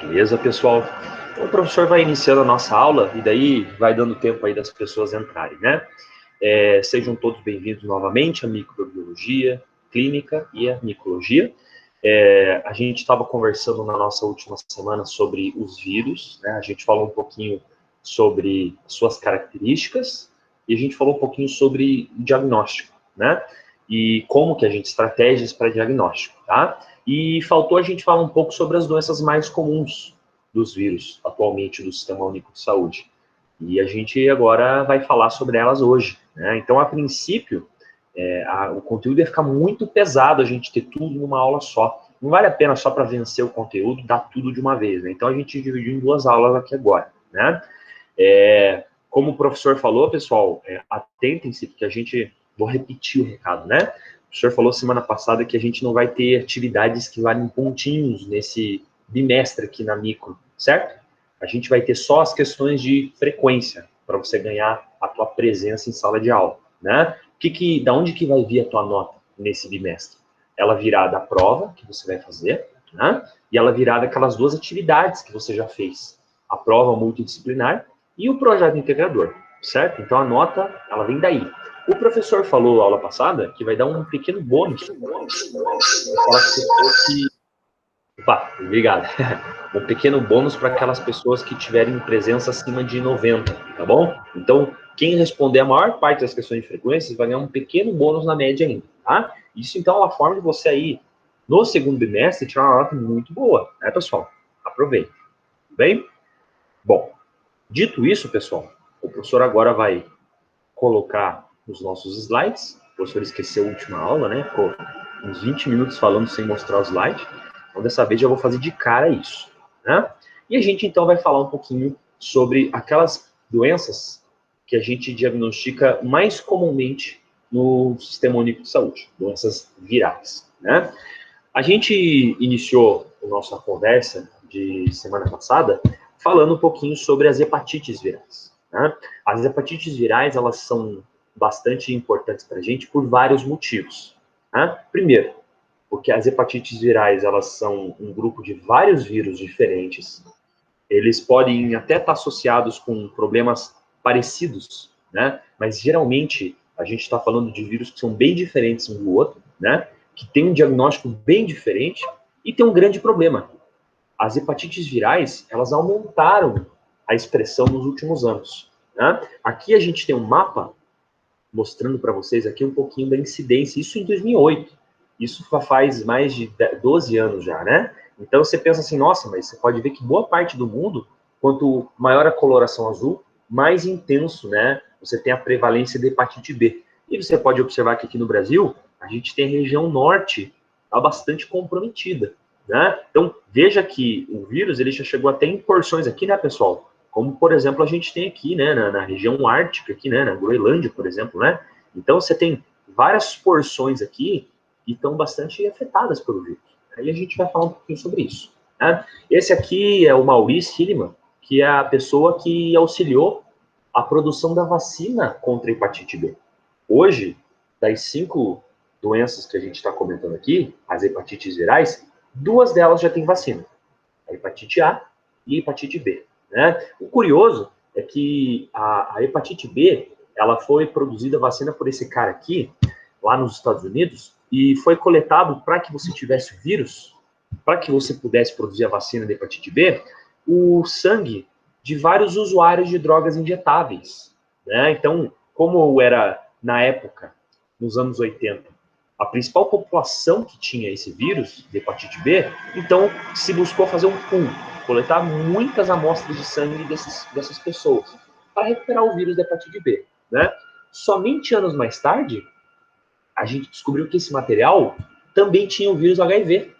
Beleza, pessoal? Então, o professor vai iniciando a nossa aula e daí vai dando tempo aí das pessoas entrarem, né? Sejam todos bem-vindos novamente à microbiologia clínica e à micologia. A gente estava conversando na nossa última semana sobre os vírus, né? A gente falou um pouquinho sobre suas características e a gente falou um pouquinho sobre diagnóstico, né? E como que a gente estratégias para diagnóstico, tá? E faltou a gente falar um pouco sobre as doenças mais comuns dos vírus atualmente do Sistema Único de Saúde. E a gente agora vai falar sobre elas hoje, né? Então, a princípio, o conteúdo ia ficar muito pesado a gente ter tudo numa aula só. Não vale a pena só para vencer o conteúdo, dar tudo de uma vez, né? Então, a gente dividiu em duas aulas aqui agora, né? Como o professor falou, pessoal, atentem-se, porque a gente... Vou repetir o recado, né? O senhor falou semana passada que a gente não vai ter atividades que valem pontinhos nesse bimestre aqui na micro, certo? A gente vai ter só as questões de frequência para você ganhar a tua presença em sala de aula, né? Da onde que vai vir a tua nota nesse bimestre? Ela virá da prova que você vai fazer, né? E ela virá daquelas duas atividades que você já fez, a prova multidisciplinar e o projeto integrador, certo? Então a nota, ela vem daí. O professor falou na aula passada que vai dar um pequeno bônus para aquelas pessoas que... Opa, obrigado. Um pequeno bônus para aquelas pessoas que tiverem presença acima de 90, tá bom? Então, quem responder a maior parte das questões de frequências vai ganhar um pequeno bônus na média ainda, tá? Isso, então, é uma forma de você aí, no segundo bimestre, tirar uma nota muito boa, né, pessoal? Aproveite. Bem? Bom, dito isso, pessoal, o professor agora vai colocar os nossos slides. O professor esqueceu a última aula, né? Ficou uns 20 minutos falando sem mostrar o slide. Então, dessa vez, já vou fazer de cara isso, né? E a gente, então, vai falar um pouquinho sobre aquelas doenças que a gente diagnostica mais comumente no Sistema Único de Saúde, doenças virais, né? A gente iniciou a nossa conversa de semana passada falando um pouquinho sobre as hepatites virais, né? As hepatites virais, elas são bastante importantes para a gente por vários motivos, né? Primeiro, porque as hepatites virais, elas são um grupo de vários vírus diferentes. Eles podem até estar associados com problemas parecidos, né? Mas geralmente a gente está falando de vírus que são bem diferentes um do outro, né? Que tem um diagnóstico bem diferente e tem um grande problema. As hepatites virais, elas aumentaram a expressão nos últimos anos, né? Aqui a gente tem um mapa mostrando para vocês aqui um pouquinho da incidência, isso em 2008. Isso faz mais de 12 anos já, né? Então você pensa assim, nossa, mas você pode ver que boa parte do mundo, quanto maior a coloração azul, mais intenso, né? Você tem a prevalência de hepatite B. E você pode observar que aqui no Brasil, a gente tem a região norte, tá bastante comprometida, né? Então, veja que o vírus, ele já chegou até em porções aqui, né, pessoal? Como, por exemplo, a gente tem aqui, né, na região ártica, aqui, né, na Groenlândia, por exemplo, né? Então, você tem várias porções aqui que estão bastante afetadas pelo vírus. Aí a gente vai falar um pouquinho sobre isso, né? Esse aqui é o Maurice Hilleman, que é a pessoa que auxiliou a produção da vacina contra a hepatite B. Hoje, das 5 doenças que a gente está comentando aqui, as hepatites virais, 2 delas já têm vacina. A hepatite A e a hepatite B. Né? O curioso é que a hepatite B, ela foi produzida, vacina por esse cara aqui, lá nos Estados Unidos, e foi coletado para que você tivesse o vírus, para que você pudesse produzir a vacina da hepatite B, o sangue de vários usuários de drogas injetáveis. Né? Então, como era na época, nos anos 80, a principal população que tinha esse vírus, de hepatite B, então se buscou fazer um pool, coletar muitas amostras de sangue dessas pessoas, para recuperar o vírus da hepatite B. Né? Somente anos mais tarde, a gente descobriu que esse material também tinha o vírus HIV.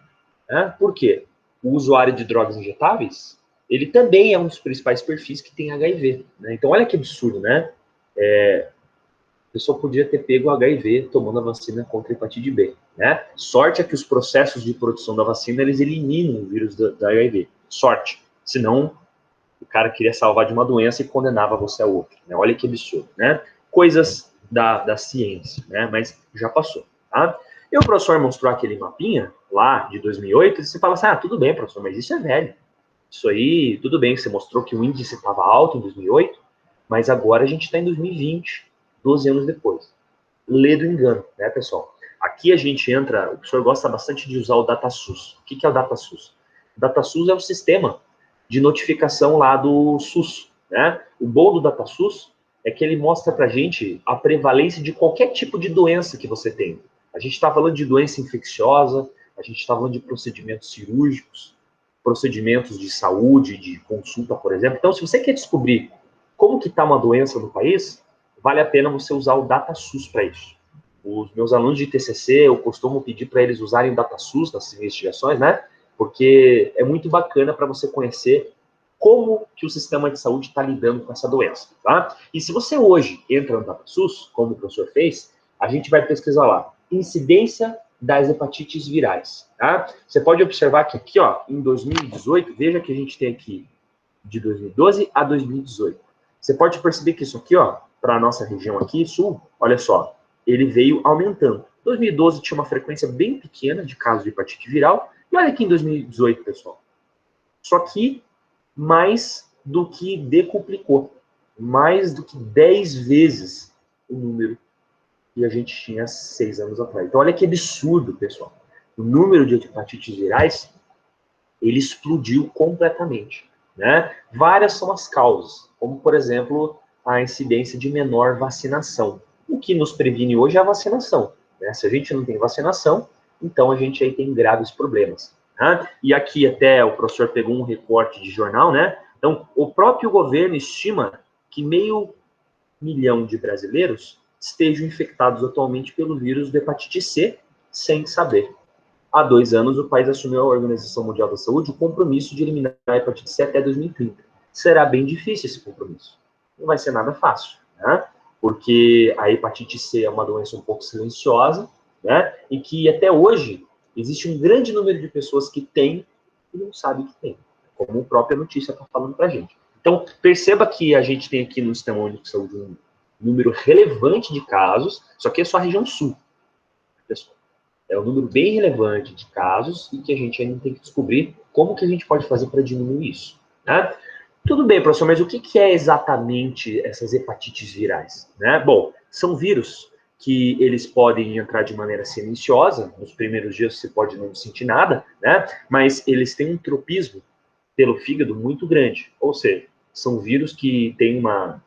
Né? Por quê? O usuário de drogas injetáveis, ele também é um dos principais perfis que tem HIV. Né? Então, olha que absurdo, né? A pessoa podia ter pego o HIV tomando a vacina contra a hepatite B. Né? Sorte é que os processos de produção da vacina, eles eliminam o vírus da HIV. Sorte. Senão, o cara queria salvar de uma doença e condenava você a outra. Né? Olha que absurdo, né? Coisas da ciência, né? Mas já passou, tá? E o professor mostrou aquele mapinha lá de 2008 e você fala assim, tudo bem, professor, mas isso é velho. Isso aí, tudo bem, você mostrou que o índice estava alto em 2008, mas agora a gente está em 2020, 12 anos depois. Lê do engano, né, pessoal? Aqui a gente entra, o professor gosta bastante de usar o DataSUS. O que é o DataSUS? O DataSUS é o sistema de notificação lá do SUS, né? O bom do DataSUS é que ele mostra para a gente a prevalência de qualquer tipo de doença que você tem. A gente está falando de doença infecciosa, a gente está falando de procedimentos cirúrgicos, procedimentos de saúde, de consulta, por exemplo. Então, se você quer descobrir como que está uma doença no país, vale a pena você usar o DataSUS para isso. Os meus alunos de TCC, eu costumo pedir para eles usarem o DataSUS nas investigações, né? Porque é muito bacana para você conhecer como que o sistema de saúde está lidando com essa doença, tá? E se você hoje entra no DataSUS, como o professor fez, a gente vai pesquisar lá, incidência das hepatites virais, tá? Você pode observar que aqui, ó, em 2018, veja que a gente tem aqui de 2012 a 2018. Você pode perceber que isso aqui, ó, para a nossa região aqui, sul, olha só, ele veio aumentando. 2012 tinha uma frequência bem pequena de casos de hepatite viral, e olha aqui em 2018, pessoal. Só que mais do que decuplicou, mais do que 10 vezes o número que a gente tinha 6 anos atrás. Então, olha que absurdo, pessoal. O número de hepatites virais, ele explodiu completamente, né? Várias são as causas, como, por exemplo, a incidência de menor vacinação. O que nos previne hoje é a vacinação, né? Se a gente não tem vacinação, então a gente aí tem graves problemas, né? E aqui até o professor pegou um recorte de jornal, né? Então, o próprio governo estima que 500.000 de brasileiros estejam infectados atualmente pelo vírus da hepatite C, sem saber. Há 2 anos, o país assumiu a Organização Mundial da Saúde o compromisso de eliminar a hepatite C até 2030. Será bem difícil esse compromisso. Não vai ser nada fácil, né? Porque a hepatite C é uma doença um pouco silenciosa, né? E que até hoje existe um grande número de pessoas que têm e não sabem que tem, como a própria notícia está falando para a gente. Então, perceba que a gente tem aqui no Sistema Único de Saúde um número relevante de casos, só que é só a região sul, pessoal. É um número bem relevante de casos e que a gente ainda tem que descobrir como que a gente pode fazer para diminuir isso, né? Tudo bem, professor, mas o que é exatamente essas hepatites virais, né? Bom, são vírus que eles podem entrar de maneira silenciosa, nos primeiros dias você pode não sentir nada, né? Mas eles têm um tropismo pelo fígado muito grande, ou seja, são vírus que têm um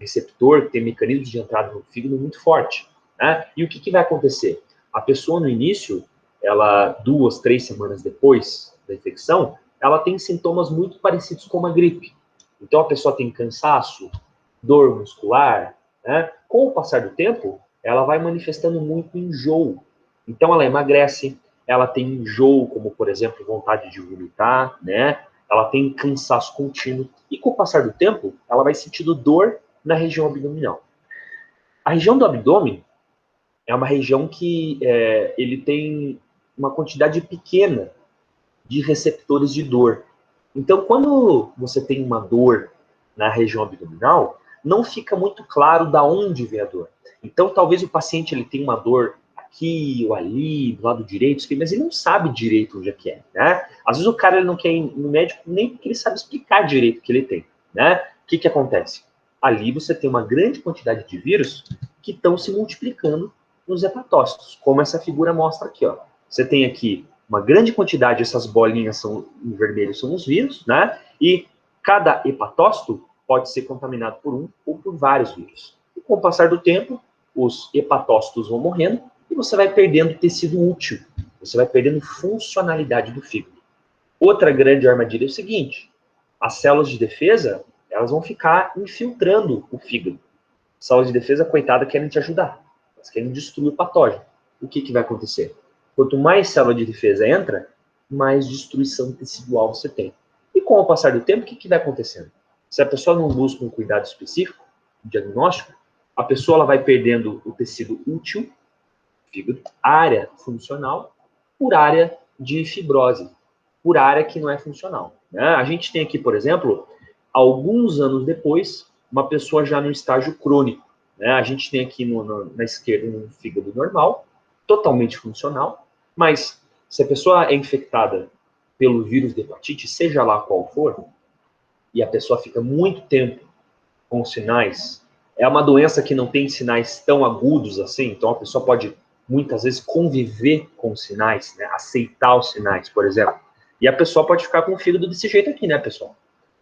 receptor, que tem mecanismos de entrada no fígado muito forte, né? E o que vai acontecer? A pessoa no início, ela 2, 3 semanas depois da infecção, ela tem sintomas muito parecidos com uma gripe. Então a pessoa tem cansaço, dor muscular, né? Com o passar do tempo, ela vai manifestando muito enjoo. Então ela emagrece, ela tem enjoo, como por exemplo, vontade de vomitar, né? Ela tem cansaço contínuo e com o passar do tempo, ela vai sentindo dor na região abdominal. A região do abdômen é uma região que ele tem uma quantidade pequena de receptores de dor. Então, quando você tem uma dor na região abdominal, não fica muito claro da onde vem a dor. Então, talvez o paciente ele tenha uma dor aqui ou ali, do lado direito, mas ele não sabe direito onde é que é, né? Às vezes o cara ele não quer ir no médico nem porque ele sabe explicar direito o que ele tem, né? O que acontece? Ali você tem uma grande quantidade de vírus que estão se multiplicando nos hepatócitos, como essa figura mostra aqui, ó. Você tem aqui uma grande quantidade, essas bolinhas são em vermelho são os vírus, né? E cada hepatócito pode ser contaminado por um ou por vários vírus. E com o passar do tempo, os hepatócitos vão morrendo e você vai perdendo tecido útil, você vai perdendo funcionalidade do fígado. Outra grande armadilha é o seguinte: as células de defesa, elas vão ficar infiltrando o fígado. As células de defesa, coitada, querem te ajudar, elas querem destruir o patógeno. O que vai acontecer? Quanto mais célula de defesa entra, mais destruição tecidual você tem. E com o passar do tempo, o que vai acontecendo? Se a pessoa não busca um cuidado específico, um diagnóstico, a pessoa ela vai perdendo o tecido útil, fígado, área funcional, por área de fibrose, por área que não é funcional, né? A gente tem aqui, por exemplo, alguns anos depois, uma pessoa já no estágio crônico, né? A gente tem aqui na esquerda um fígado normal, totalmente funcional, mas se a pessoa é infectada pelo vírus de hepatite, seja lá qual for, e a pessoa fica muito tempo com sinais, é uma doença que não tem sinais tão agudos assim, então a pessoa pode muitas vezes conviver com os sinais, né? Aceitar os sinais, por exemplo. E a pessoa pode ficar com o fígado desse jeito aqui, né, pessoal?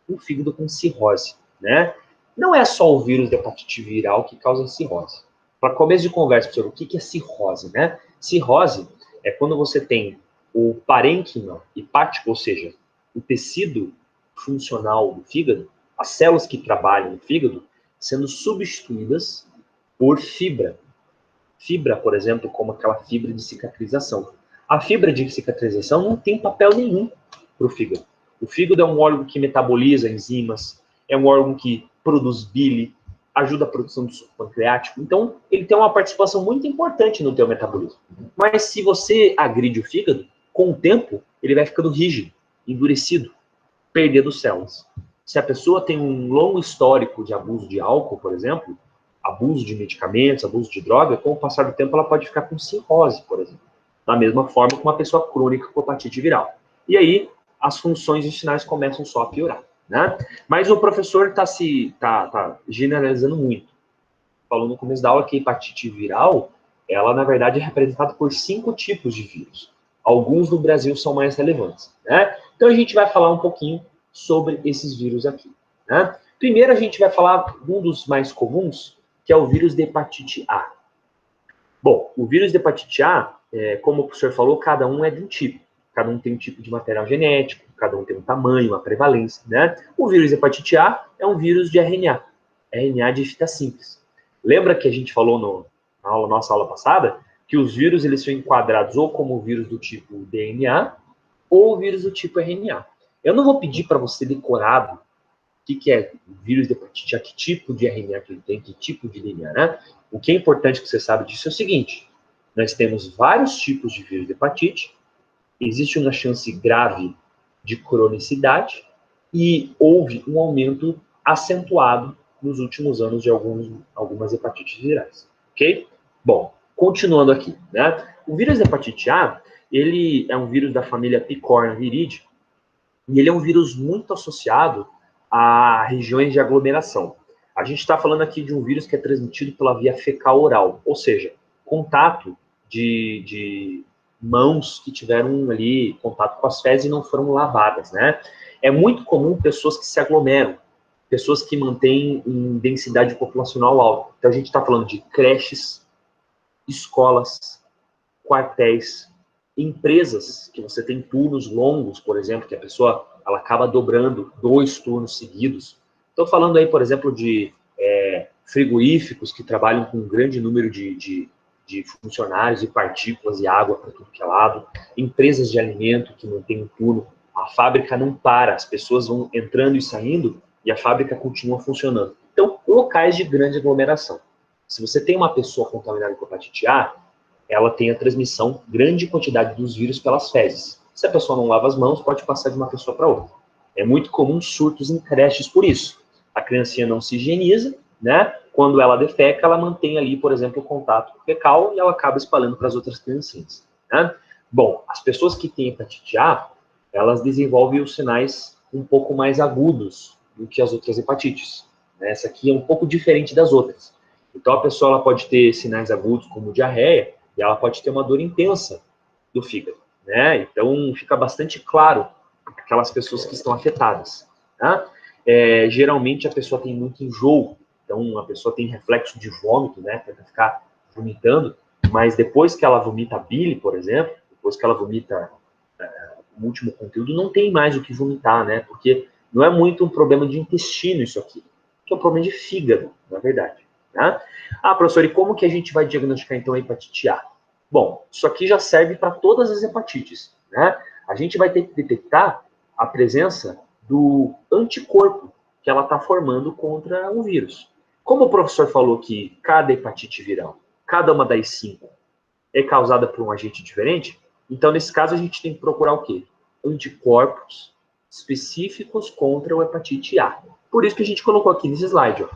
Um fígado com cirrose, né? Não é só o vírus da hepatite viral que causa cirrose. Para começo de conversa, professor, o que é cirrose, né? Cirrose é quando você tem o parênquima hepático, ou seja, o tecido funcional do fígado, as células que trabalham no fígado, sendo substituídas por fibra. Fibra, por exemplo, como aquela fibra de cicatrização. A fibra de cicatrização não tem papel nenhum para o fígado. O fígado é um órgão que metaboliza enzimas, é um órgão que produz bile, ajuda a produção do suco pancreático. Então, ele tem uma participação muito importante no teu metabolismo. Mas se você agride o fígado, com o tempo, ele vai ficando rígido, endurecido, perdendo células. Se a pessoa tem um longo histórico de abuso de álcool, por exemplo, abuso de medicamentos, abuso de droga, com o passar do tempo ela pode ficar com cirrose, por exemplo. Da mesma forma que uma pessoa crônica com hepatite viral. E aí, as funções e os sinais começam só a piorar, né? Mas o professor tá generalizando muito. Falou no começo da aula que a hepatite viral, ela, na verdade, é representada por 5 tipos de vírus. Alguns no Brasil são mais relevantes, né? Então, a gente vai falar um pouquinho sobre esses vírus aqui, né? Primeiro, a gente vai falar de um dos mais comuns, que é o vírus de hepatite A. Bom, o vírus de hepatite A, como o professor falou, cada um é de um tipo. Cada um tem um tipo de material genético, cada um tem um tamanho, uma prevalência, né? O vírus de hepatite A é um vírus de RNA, RNA de fita simples. Lembra que a gente falou na nossa aula passada que os vírus eles são enquadrados ou como vírus do tipo DNA ou vírus do tipo RNA. Eu não vou pedir para você decorado o que é vírus de hepatite A, que tipo de RNA que ele tem, que tipo de DNA, né? O que é importante que você saiba disso é o seguinte: nós temos vários tipos de vírus de hepatite, existe uma chance grave de cronicidade e houve um aumento acentuado nos últimos anos de algumas hepatites virais, ok? Bom, continuando aqui, né? O vírus de hepatite A, ele é um vírus da família Picornaviridae e ele é um vírus muito associado a regiões de aglomeração. A gente está falando aqui de um vírus que é transmitido pela via fecal oral, ou seja, contato de mãos que tiveram ali contato com as fezes e não foram lavadas, né? É muito comum pessoas que se aglomeram, pessoas que mantêm densidade populacional alta. Então a gente está falando de creches, escolas, quartéis, empresas que você tem turnos longos, por exemplo, que a pessoa ela acaba dobrando 2 turnos seguidos. Estou falando aí, por exemplo, de frigoríficos que trabalham com um grande número de funcionários e partículas e água para tudo que é lado, empresas de alimento que não tem um turno, a fábrica não para, as pessoas vão entrando e saindo e a fábrica continua funcionando. Então, locais de grande aglomeração. Se você tem uma pessoa contaminada com hepatite A, ela tem a transmissão, grande quantidade dos vírus pelas fezes. Se a pessoa não lava as mãos, pode passar de uma pessoa para outra. É muito comum surtos em creches por isso. A criancinha não se higieniza, né? Quando ela defeca, ela mantém ali, por exemplo, o contato fecal e ela acaba espalhando para as outras criancinhas, né? Bom, as pessoas que têm hepatite A, elas desenvolvem os sinais um pouco mais agudos do que as outras hepatites. Né? Essa aqui é um pouco diferente das outras. Então, a pessoa ela pode ter sinais agudos como diarreia, e ela pode ter uma dor intensa do fígado, né? Então, fica bastante claro aquelas pessoas que estão afetadas, tá? Geralmente, a pessoa tem muito enjoo, então, a pessoa tem reflexo de vômito, né? Tenta ficar vomitando, mas depois que ela vomita bile, por exemplo, depois que ela vomita o último conteúdo, não tem mais o que vomitar, né? Porque não é muito um problema de intestino isso aqui, que é um problema de fígado, na verdade. Tá? Ah, professor, e como que a gente vai diagnosticar, então, a hepatite A? Bom, isso aqui já serve para todas as hepatites, né? A gente vai ter que detectar a presença do anticorpo que ela está formando contra o vírus. Como o professor falou que cada hepatite viral, cada uma das 5, é causada por um agente diferente, então, nesse caso, a gente tem que procurar o quê? Anticorpos específicos contra o hepatite A. Por isso que a gente colocou aqui nesse slide, ó.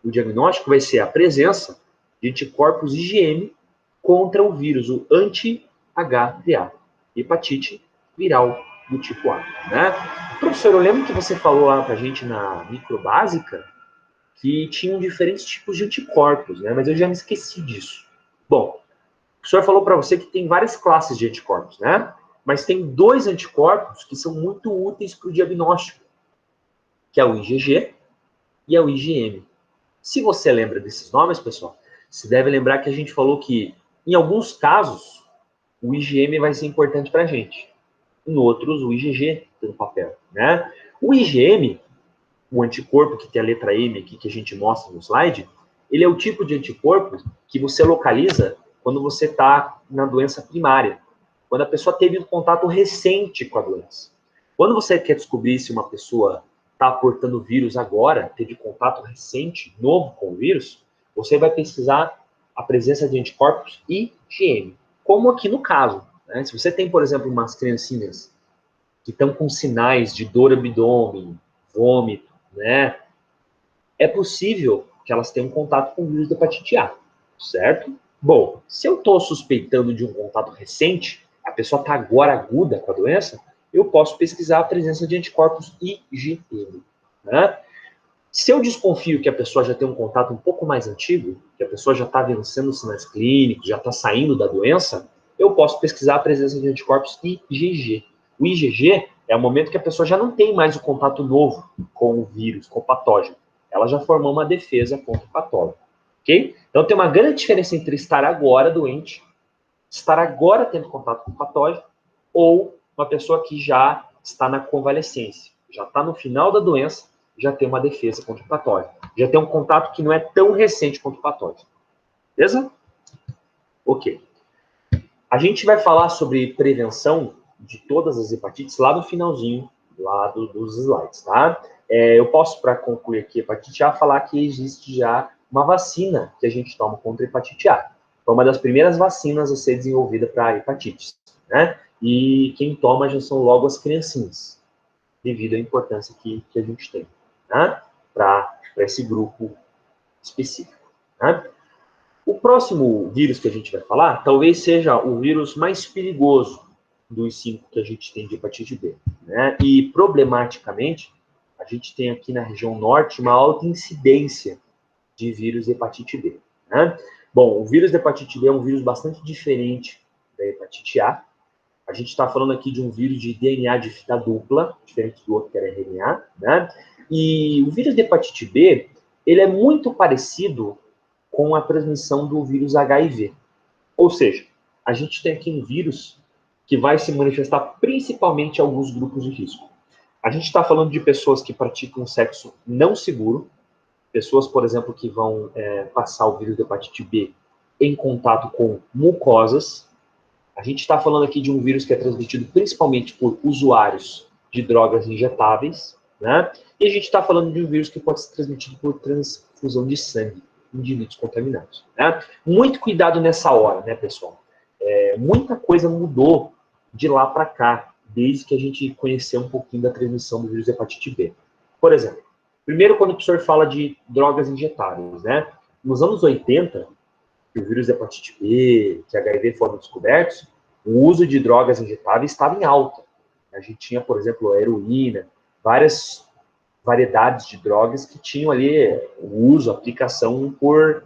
O diagnóstico vai ser a presença de anticorpos IgM contra o vírus, o anti-HVA, hepatite viral do tipo A, né? Professor, eu lembro que você falou lá pra gente na microbásica que tinham diferentes tipos de anticorpos, né? Mas eu já me esqueci disso. Bom, o professor falou para você que tem várias classes de anticorpos, né? Mas tem dois anticorpos que são muito úteis para o diagnóstico, que é o IgG e é o IgM. Se você lembra desses nomes, pessoal, você deve lembrar que a gente falou que, em alguns casos, o IgM vai ser importante para a gente. Em outros, o IgG tem um papel, né? O IgM, o anticorpo que tem a letra M aqui, que a gente mostra no slide, ele é o tipo de anticorpo que você localiza quando você está na doença primária, quando a pessoa teve um contato recente com a doença. Quando você quer descobrir se uma pessoa está portando vírus agora, teve contato recente, novo com o vírus, você vai pesquisar a presença de anticorpos IgM, como aqui no caso. Né? Se você tem, por exemplo, umas criancinhas que estão com sinais de dor abdômen, vômito, né? É possível que elas tenham contato com o vírus da hepatite A, certo? Bom, se eu estou suspeitando de um contato recente, a pessoa está agora aguda com a doença, eu posso pesquisar a presença de anticorpos IgM, né? Se eu desconfio que a pessoa já tem um contato um pouco mais antigo, que a pessoa já está vencendo os sinais clínicos, já está saindo da doença, eu posso pesquisar a presença de anticorpos IgG. O IgG é o momento que a pessoa já não tem mais o contato novo com o vírus, com o patógeno. Ela já formou uma defesa contra o patógeno. Ok? Então tem uma grande diferença entre estar agora doente, estar agora tendo contato com o patógeno, ou uma pessoa que já está na convalescência, já está no final da doença, já tem uma defesa contra o patógeno. Já tem um contato que não é tão recente contra o patógeno. Beleza? Ok. A gente vai falar sobre prevenção de todas as hepatites lá no finalzinho, lá dos slides, tá? Eu posso, para concluir aqui a hepatite A, falar que existe já uma vacina que a gente toma contra a hepatite A. Foi uma das primeiras vacinas a ser desenvolvida para hepatites, né? E quem toma já são logo as criancinhas, devido à importância que a gente tem, né? Para esse grupo específico, né? O próximo vírus que a gente vai falar talvez seja o vírus mais perigoso dos 5 que a gente tem de hepatite B, né? E, problematicamente, a gente tem aqui na região norte uma alta incidência de vírus de hepatite B, né? Bom, o vírus da hepatite B é um vírus bastante diferente da hepatite A. A gente está falando aqui de um vírus de DNA de fita dupla, diferente do outro que era RNA, né? E o vírus de hepatite B, ele é muito parecido com a transmissão do vírus HIV. Ou seja, a gente tem aqui um vírus que vai se manifestar principalmente em alguns grupos de risco. A gente está falando de pessoas que praticam sexo não seguro, pessoas, por exemplo, que vão passar o vírus de hepatite B em contato com mucosas. A gente está falando aqui de um vírus que é transmitido principalmente por usuários de drogas injetáveis, né? E a gente está falando de um vírus que pode ser transmitido por transfusão de sangue, indivíduos contaminados, né? Muito cuidado nessa hora, né, pessoal? Muita coisa mudou de lá para cá, desde que a gente conheceu um pouquinho da transmissão do vírus de hepatite B. Por exemplo, primeiro quando o professor fala de drogas injetáveis, né? Nos anos 80, que o vírus de hepatite B, que HIV foram descobertos, o uso de drogas injetáveis estava em alta. A gente tinha, por exemplo, a heroína, várias variedades de drogas que tinham ali o uso, a aplicação por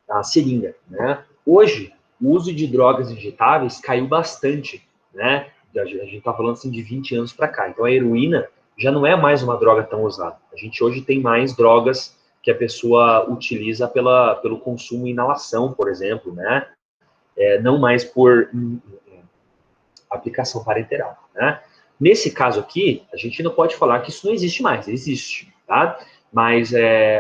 a seringa, né? Hoje, o uso de drogas injetáveis caiu bastante, né? A gente está falando assim de 20 anos para cá. Então, a heroína já não é mais uma droga tão usada. A gente hoje tem mais drogas que a pessoa utiliza pelo consumo e inalação, por exemplo, né? Não mais por aplicação parenteral, né? Nesse caso aqui, a gente não pode falar que isso não existe mais, existe, tá? Mas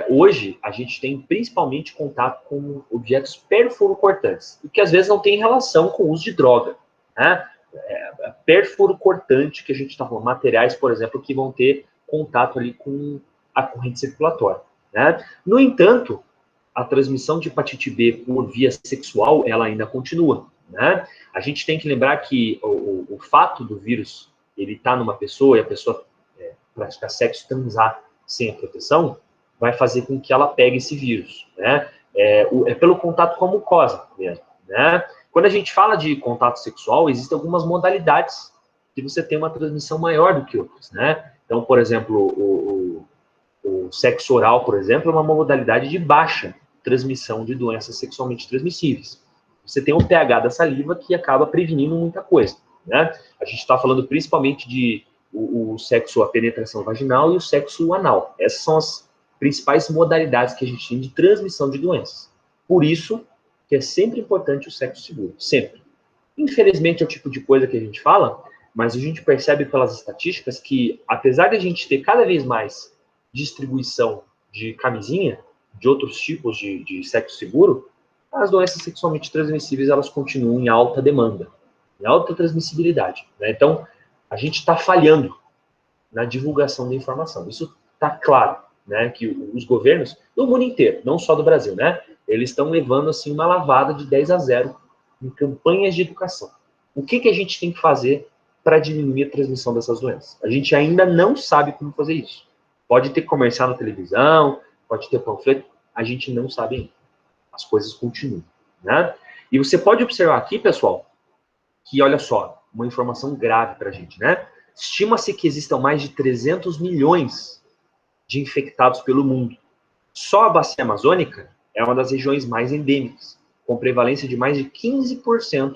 hoje a gente tem principalmente contato com objetos perfuro-cortantes, o que às vezes não tem relação com o uso de droga, né? Perfuro-cortante que a gente está falando, materiais, por exemplo, que vão ter contato ali com a corrente circulatória, né? No entanto, a transmissão de hepatite B por via sexual, ela ainda continua, né? A gente tem que lembrar que o fato do vírus ele estar numa pessoa e a pessoa praticar sexo, transar sem a proteção, vai fazer com que ela pegue esse vírus, né? Pelo contato com a mucosa mesmo, né? Quando a gente fala de contato sexual, existem algumas modalidades que você tem uma transmissão maior do que outras, né? Então, por exemplo, o sexo oral, por exemplo, é uma modalidade de baixa transmissão de doenças sexualmente transmissíveis. Você tem o pH da saliva que acaba prevenindo muita coisa, né? A gente está falando principalmente de o sexo, a penetração vaginal e o sexo anal. Essas são as principais modalidades que a gente tem de transmissão de doenças. Por isso que é sempre importante o sexo seguro, sempre. Infelizmente é o tipo de coisa que a gente fala, mas a gente percebe pelas estatísticas que, apesar de a gente ter cada vez mais distribuição de camisinha, de outros tipos de sexo seguro, as doenças sexualmente transmissíveis, elas continuam em alta demanda, em alta transmissibilidade, né? Então, a gente está falhando na divulgação da informação. Isso está claro, né? Que os governos do mundo inteiro, não só do Brasil, né? Eles estão levando, assim, uma lavada de 10-0 em campanhas de educação. O que a gente tem que fazer para diminuir a transmissão dessas doenças? A gente ainda não sabe como fazer isso. Pode ter comercial na televisão, pode ter panfleto, a gente não sabe ainda. As coisas continuam, né? E você pode observar aqui, pessoal, que, olha só, uma informação grave para a gente, né? Estima-se que existam mais de 300 milhões de infectados pelo mundo. Só a bacia amazônica é uma das regiões mais endêmicas, com prevalência de mais de 15%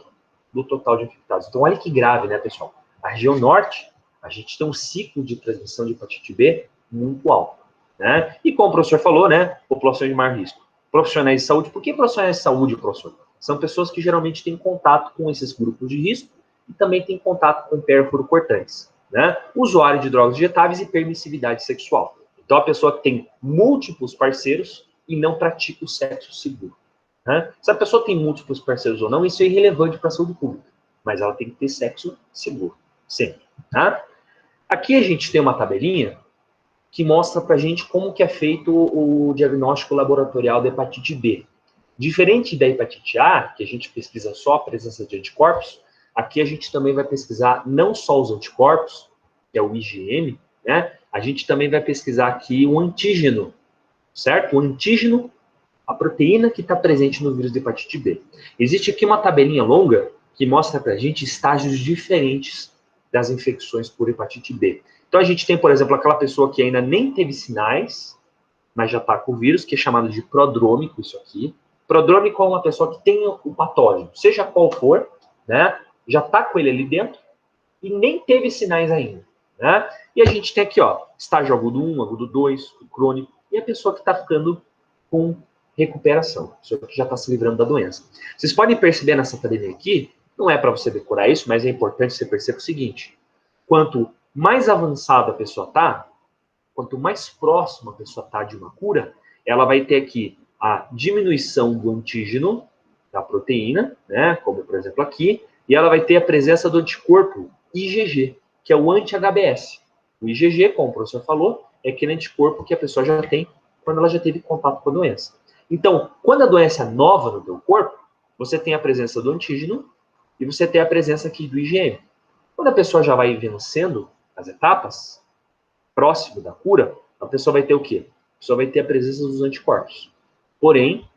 do total de infectados. Então, olha que grave, né, pessoal? A região norte, a gente tem um ciclo de transmissão de hepatite B muito alto, né? E como o professor falou, né, população de maior risco. Profissionais de saúde, por que profissionais de saúde, professor? São pessoas que geralmente têm contato com esses grupos de risco e também têm contato com perfluorocortantes, né? Usuário de drogas injetáveis e permissividade sexual. Então, a pessoa que tem múltiplos parceiros e não pratica o sexo seguro, né? Se a pessoa tem múltiplos parceiros ou não, isso é irrelevante para a saúde pública, mas ela tem que ter sexo seguro, sempre, tá? Aqui a gente tem uma tabelinha que mostra para a gente como que é feito o diagnóstico laboratorial da hepatite B. Diferente da hepatite A, que a gente pesquisa só a presença de anticorpos, aqui a gente também vai pesquisar não só os anticorpos, que é o IgM, né? A gente também vai pesquisar aqui o antígeno, certo? O antígeno, a proteína que está presente no vírus de hepatite B. Existe aqui uma tabelinha longa que mostra para a gente estágios diferentes das infecções por hepatite B. Então, a gente tem, por exemplo, aquela pessoa que ainda nem teve sinais, mas já está com o vírus, que é chamado de prodrômico, isso aqui. Prodrômico é uma pessoa que tem o patógeno, seja qual for, né? Já está com ele ali dentro e nem teve sinais ainda, né? E a gente tem aqui, ó, estágio agudo 1, agudo 2, o crônico, e a pessoa que está ficando com recuperação, a pessoa que já está se livrando da doença. Vocês podem perceber nessa tabelinha aqui, não é para você decorar isso, mas é importante você perceber o seguinte: quanto mais avançada a pessoa está, quanto mais próxima a pessoa está de uma cura, ela vai ter aqui a diminuição do antígeno, da proteína, né, como por exemplo aqui, e ela vai ter a presença do anticorpo IgG, que é o anti-HBs. O IgG, como o professor falou, é aquele anticorpo que a pessoa já tem quando ela já teve contato com a doença. Então, quando a doença é nova no teu corpo, você tem a presença do antígeno e você tem a presença aqui do IgM. Quando a pessoa já vai vencendo as etapas, próximo da cura, a pessoa vai ter o quê? A pessoa vai ter a presença dos anticorpos. Porém,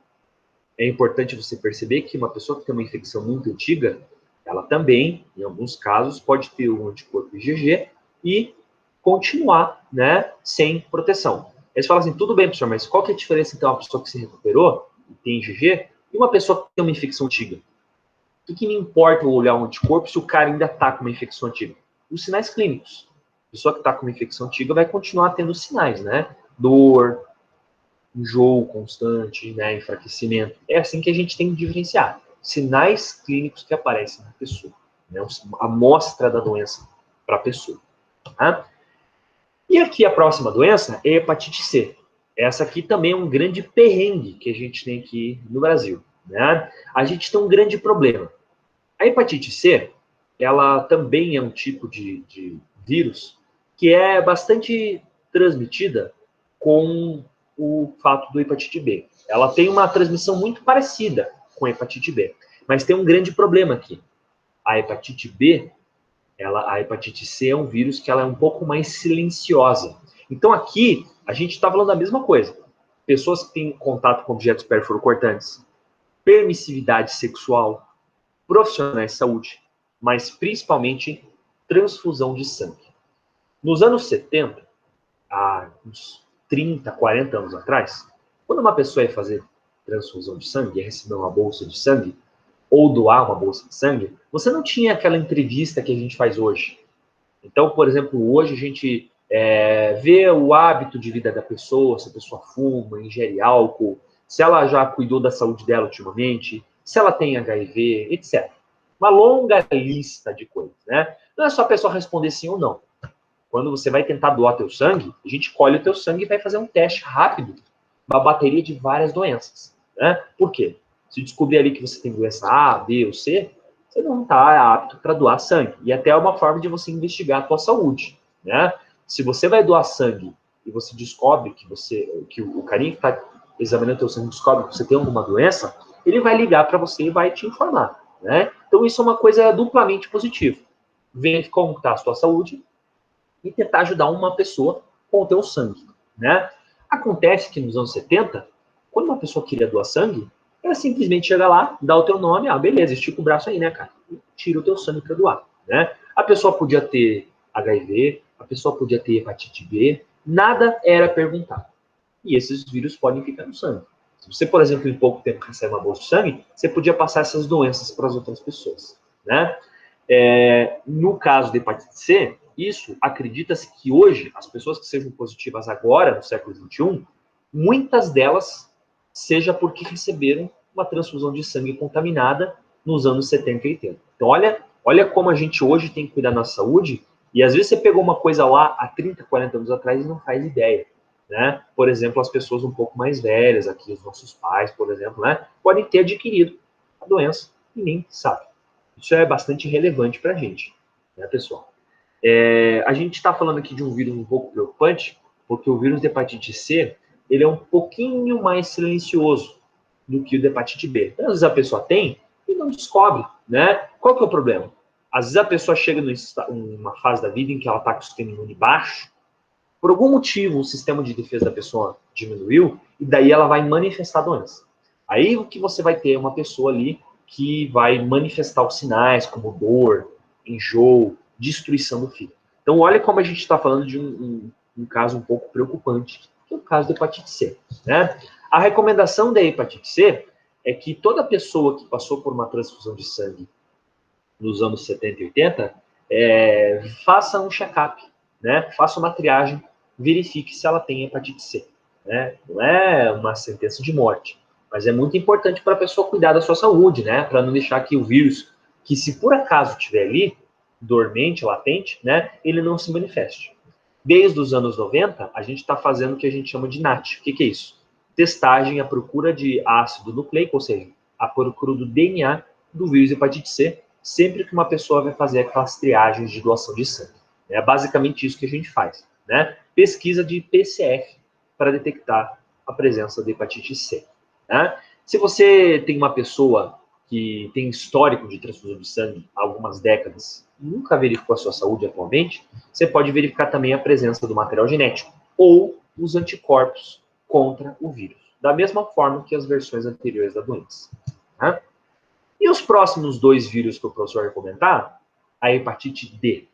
é importante você perceber que uma pessoa que tem uma infecção muito antiga, ela também, em alguns casos, pode ter um anticorpo IgG e continuar, né, sem proteção. Eles falam assim, tudo bem, professor, mas qual que é a diferença entre uma pessoa que se recuperou e tem IgG e uma pessoa que tem uma infecção antiga? O que me importa eu olhar um anticorpo se o cara ainda está com uma infecção antiga? Os sinais clínicos. A pessoa que está com uma infecção antiga vai continuar tendo sinais, né? Dor, enjoo constante, né? Enfraquecimento. É assim que a gente tem que diferenciar. Sinais clínicos que aparecem na pessoa. Né? A amostra da doença para a pessoa. Tá? E aqui a próxima doença é a hepatite C. Essa aqui também é um grande perrengue que a gente tem aqui no Brasil. Né? A gente tem um grande problema. A hepatite C, ela também é um tipo de vírus que é bastante transmitida com o fato do hepatite B. Ela tem uma transmissão muito parecida com a hepatite B, mas tem um grande problema aqui. A hepatite B, a hepatite C é um vírus que ela é um pouco mais silenciosa. Então aqui a gente está falando da mesma coisa. Pessoas que têm contato com objetos perfluorocortantes, permissividade sexual, profissionais de saúde, mas principalmente transfusão de sangue. Nos anos 70, há uns 30, 40 anos atrás, quando uma pessoa ia fazer transfusão de sangue, ia receber uma bolsa de sangue, ou doar uma bolsa de sangue, você não tinha aquela entrevista que a gente faz hoje. Então, por exemplo, hoje a gente vê o hábito de vida da pessoa, se a pessoa fuma, ingere álcool, se ela já cuidou da saúde dela ultimamente, se ela tem HIV, etc. Uma longa lista de coisas, né? Não é só a pessoa responder sim ou não. Quando você vai tentar doar teu sangue, a gente colhe o teu sangue e vai fazer um teste rápido, uma bateria de várias doenças, né? Por quê? Se descobrir ali que você tem doença A, B ou C, você não está apto para doar sangue. E até é uma forma de você investigar a tua saúde, né? Se você vai doar sangue e você descobre que o carinha que está examinando teu sangue descobre que você tem alguma doença, ele vai ligar para você e vai te informar, né? Então isso é uma coisa duplamente positiva. Ver como está a sua saúde e tentar ajudar uma pessoa com o teu sangue, né? Acontece que nos anos 70, quando uma pessoa queria doar sangue, ela simplesmente chega lá, dá o teu nome, beleza, estica o braço aí, né, cara? E tira o teu sangue para doar, né? A pessoa podia ter HIV, a pessoa podia ter hepatite B, nada era perguntado. E esses vírus podem ficar no sangue. Se você, por exemplo, em pouco tempo recebe uma bolsa de sangue, você podia passar essas doenças para as outras pessoas, né? No caso da hepatite C, isso acredita-se que hoje, as pessoas que sejam positivas agora, no século XXI, muitas delas seja porque receberam uma transfusão de sangue contaminada nos anos 70 e 80. Então, olha como a gente hoje tem que cuidar da nossa saúde, e às vezes você pegou uma coisa lá há 30, 40 anos atrás e não faz ideia, né? Por exemplo, as pessoas um pouco mais velhas, aqui os nossos pais, por exemplo, né, podem ter adquirido a doença e nem sabe. Isso é bastante relevante para a gente, né, pessoal? A gente está falando aqui de um vírus um pouco preocupante, porque o vírus de hepatite C, ele é um pouquinho mais silencioso do que o de hepatite B. Então, às vezes a pessoa tem e não descobre, né? Qual que é o problema? Às vezes a pessoa chega numa fase da vida em que ela está com o sistema imune baixo, por algum motivo o sistema de defesa da pessoa diminuiu, e daí ela vai manifestar a doença. Aí o que você vai ter é uma pessoa ali que vai manifestar os sinais, como dor, enjoo, destruição do fígado. Então, olha como a gente está falando de um caso um pouco preocupante, que é o caso da hepatite C, né? A recomendação da hepatite C é que toda pessoa que passou por uma transfusão de sangue nos anos 70 e 80, faça um check-up, né? Faça uma triagem, verifique se ela tem hepatite C, né? Não é uma sentença de morte, mas é muito importante para a pessoa cuidar da sua saúde, né? Para não deixar que o vírus, que se por acaso estiver ali, dormente, latente, né? Ele não se manifeste. Desde os anos 90, a gente está fazendo o que a gente chama de NAT. O que é isso? Testagem à procura de ácido nucleico, ou seja, à procura do DNA do vírus hepatite C, sempre que uma pessoa vai fazer aquelas triagens de doação de sangue. É basicamente isso que a gente faz, né? Pesquisa de PCR para detectar a presença de hepatite C, né? Se você tem uma pessoa que tem histórico de transfusão de sangue há algumas décadas e nunca verificou a sua saúde atualmente, você pode verificar também a presença do material genético ou os anticorpos contra o vírus, da mesma forma que as versões anteriores da doença, né? E os próximos dois vírus que o professor vai comentar, a hepatite D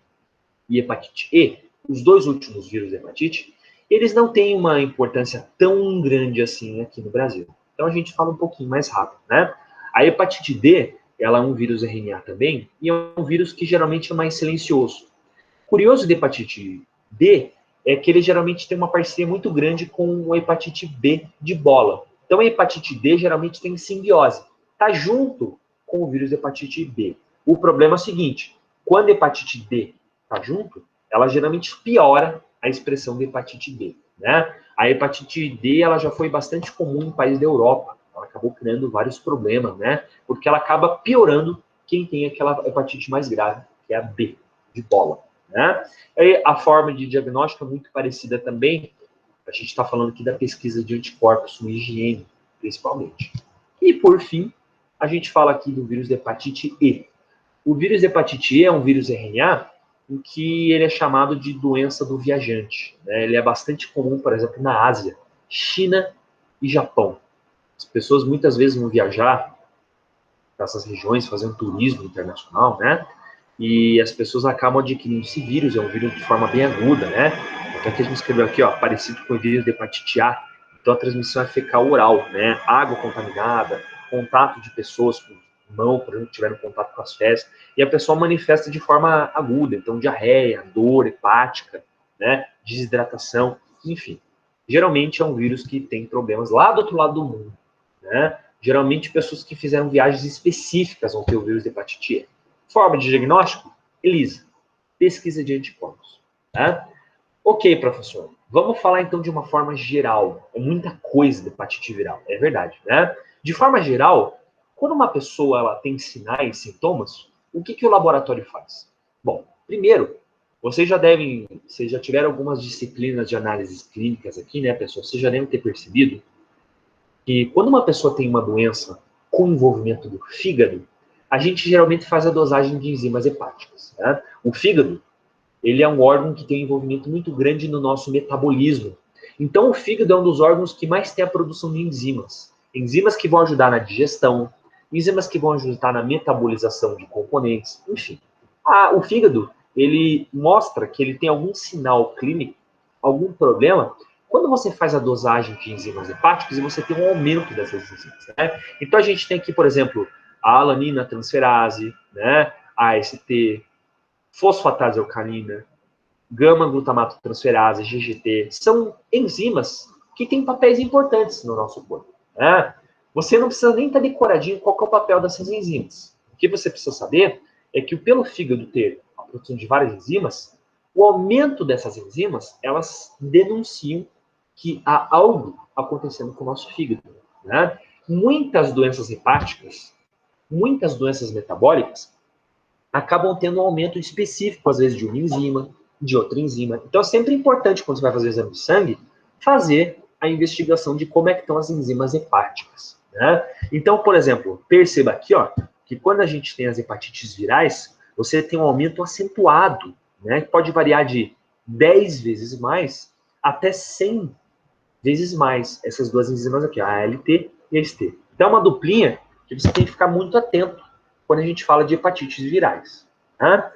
e hepatite E, os dois últimos vírus de hepatite, eles não têm uma importância tão grande assim aqui no Brasil. Então a gente fala um pouquinho mais rápido, né? A hepatite D, ela é um vírus RNA também, e é um vírus que geralmente é mais silencioso. Curioso de hepatite D é que ele geralmente tem uma parceria muito grande com a hepatite B de bola. Então a hepatite D geralmente tem simbiose. Está junto com o vírus de hepatite B. O problema é o seguinte, quando a hepatite D está junto, ela geralmente piora a expressão de hepatite B, né? A hepatite D ela já foi bastante comum em países da Europa. Ela acabou criando vários problemas, né? Porque ela acaba piorando quem tem aquela hepatite mais grave, que é a B, de bola, né? E a forma de diagnóstico é muito parecida também. A gente está falando aqui da pesquisa de anticorpos no IgM, principalmente. E, por fim, a gente fala aqui do vírus de hepatite E. O vírus de hepatite E é um vírus RNA em que ele é chamado de doença do viajante, né? Ele é bastante comum, por exemplo, na Ásia, China e Japão. As pessoas muitas vezes vão viajar para essas regiões, fazer um turismo internacional, né? e as pessoas acabam adquirindo esse vírus, é um vírus de forma bem aguda, né? Até que a gente escreveu aqui, ó, parecido com o vírus de hepatite A. Então a transmissão é fecal-oral, né? Água contaminada, contato de pessoas com mão, por exemplo, que tiveram contato com as fezes, e a pessoa manifesta de forma aguda, então diarreia, dor hepática, né? Desidratação, enfim. Geralmente é um vírus que tem problemas lá do outro lado do mundo, né? Geralmente pessoas que fizeram viagens específicas vão ter o vírus de hepatite E. Forma de diagnóstico? ELISA, pesquisa de anticorpos. Tá? Ok, professor. Vamos falar então de uma forma geral. É muita coisa de hepatite viral, é verdade, né? De forma geral, quando uma pessoa ela tem sinais, sintomas, o que o laboratório faz? Bom, primeiro, vocês já tiveram algumas disciplinas de análises clínicas aqui, né, pessoal? Vocês já devem ter percebido que quando uma pessoa tem uma doença com envolvimento do fígado, a gente geralmente faz a dosagem de enzimas hepáticas. Né? O fígado, ele é um órgão que tem um envolvimento muito grande no nosso metabolismo. Então, o fígado é um dos órgãos que mais tem a produção de enzimas. Enzimas que vão ajudar na digestão, enzimas que vão ajudar na metabolização de componentes, enfim. O fígado, ele mostra que ele tem algum sinal clínico, algum problema, quando você faz a dosagem de enzimas hepáticas e você tem um aumento dessas enzimas. Né? Então, a gente tem aqui, por exemplo, a alanina transferase, né? a AST, fosfatase alcalina, gama-glutamato transferase, GGT, são enzimas que têm papéis importantes no nosso corpo. Né? Você não precisa nem estar decoradinho qual é o papel dessas enzimas. O que você precisa saber é que pelo fígado ter a produção de várias enzimas, o aumento dessas enzimas, elas denunciam que há algo acontecendo com o nosso fígado. Né? Muitas doenças hepáticas, muitas doenças metabólicas, acabam tendo um aumento específico, às vezes, de uma enzima, de outra enzima. Então, é sempre importante, quando você vai fazer o exame de sangue, fazer a investigação de como é que estão as enzimas hepáticas. Né? Então, por exemplo, perceba aqui, ó, que quando a gente tem as hepatites virais, você tem um aumento acentuado, né? Que pode variar de 10 vezes mais até 100 vezes mais essas duas enzimas aqui, a ALT e a ST. Então, é uma duplinha que você tem que ficar muito atento quando a gente fala de hepatites virais. Tá?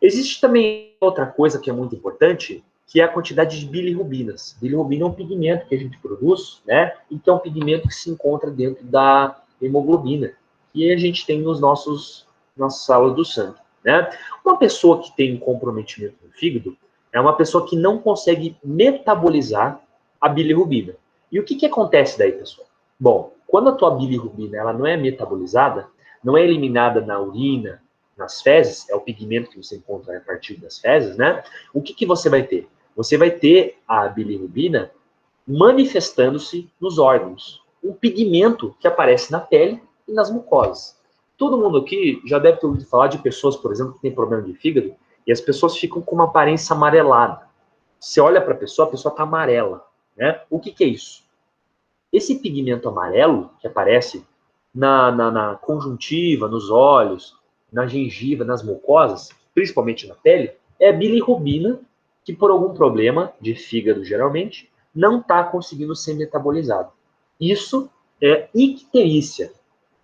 Existe também outra coisa que é muito importante, que é a quantidade de bilirrubinas. Bilirrubina é um pigmento que a gente produz, né? E que é um pigmento que se encontra dentro da hemoglobina. E a gente tem nos nossas células do sangue. Né? Uma pessoa que tem um comprometimento no fígado é uma pessoa que não consegue metabolizar a bilirrubina. E o que acontece daí, pessoal? Bom, quando a tua bilirrubina ela não é metabolizada, não é eliminada na urina, nas fezes, é o pigmento que você encontra a partir das fezes, né? O que você vai ter? Você vai ter a bilirrubina manifestando-se nos órgãos. Um pigmento que aparece na pele e nas mucosas. Todo mundo aqui já deve ter ouvido falar de pessoas, por exemplo, que têm problema de fígado, e as pessoas ficam com uma aparência amarelada. Você olha para a pessoa está amarela. Né? O que é isso? Esse pigmento amarelo que aparece na conjuntiva, nos olhos, na gengiva, nas mucosas, principalmente na pele, é bilirrubina que, por algum problema de fígado, geralmente, não está conseguindo ser metabolizado. Isso é icterícia.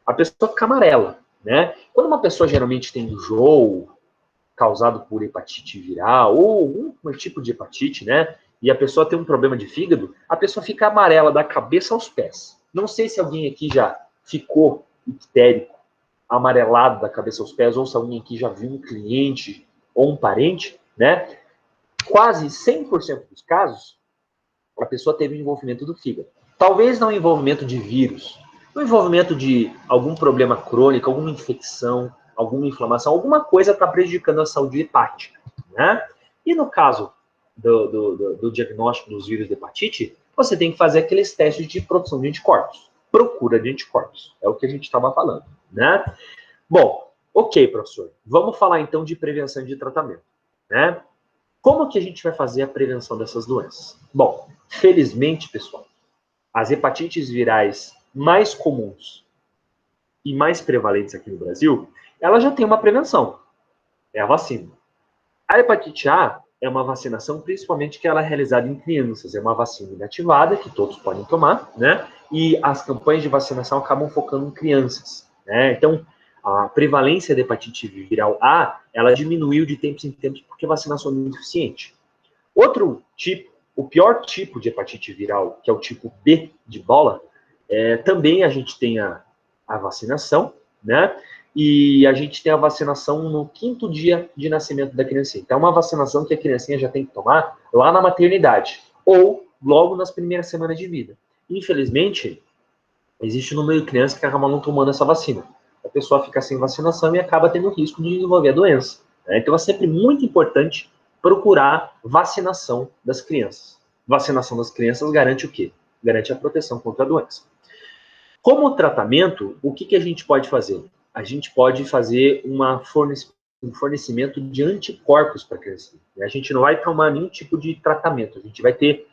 A pessoa fica amarela. Né? Quando uma pessoa geralmente tem enjoo, causado por hepatite viral ou algum tipo de hepatite, né? E a pessoa tem um problema de fígado, a pessoa fica amarela da cabeça aos pés. Não sei se alguém aqui já ficou ictérico, amarelado da cabeça aos pés, ou se alguém aqui já viu um cliente ou um parente, né? Quase 100% dos casos, a pessoa teve um envolvimento do fígado. Talvez não envolvimento de vírus, um envolvimento de algum problema crônico, alguma infecção, alguma inflamação, alguma coisa está prejudicando a saúde hepática. Né? E no caso do diagnóstico dos vírus de hepatite, você tem que fazer aqueles testes de produção de anticorpos, procura de anticorpos, é o que a gente estava falando. Né? Bom, ok, professor, vamos falar então de prevenção e de tratamento. Né? Como que a gente vai fazer a prevenção dessas doenças? Bom, felizmente, pessoal, as hepatites virais mais comuns e mais prevalentes aqui no Brasil, ela já tem uma prevenção, é a vacina. A hepatite A é uma vacinação, principalmente que ela é realizada em crianças, é uma vacina inativada, que todos podem tomar, né? E as campanhas de vacinação acabam focando em crianças, né? Então, a prevalência da hepatite viral A, ela diminuiu de tempos em tempos porque a vacinação é muito eficiente. Outro tipo, o pior tipo de hepatite viral, que é o tipo B de bola, também a gente tem a vacinação, né? E a gente tem a vacinação no 5º dia de nascimento da criancinha. Então, é uma vacinação que a criancinha já tem que tomar lá na maternidade, ou logo nas primeiras semanas de vida. Infelizmente, existe um número de crianças que acabam não tomando essa vacina. A pessoa fica sem vacinação e acaba tendo risco de desenvolver a doença. Né? Então, é sempre muito importante procurar vacinação das crianças. Vacinação das crianças garante o quê? Garante a proteção contra a doença. Como tratamento, o que a gente pode fazer? A gente pode fazer um fornecimento de anticorpos para a criança. A gente não vai tomar nenhum tipo de tratamento, a gente vai ter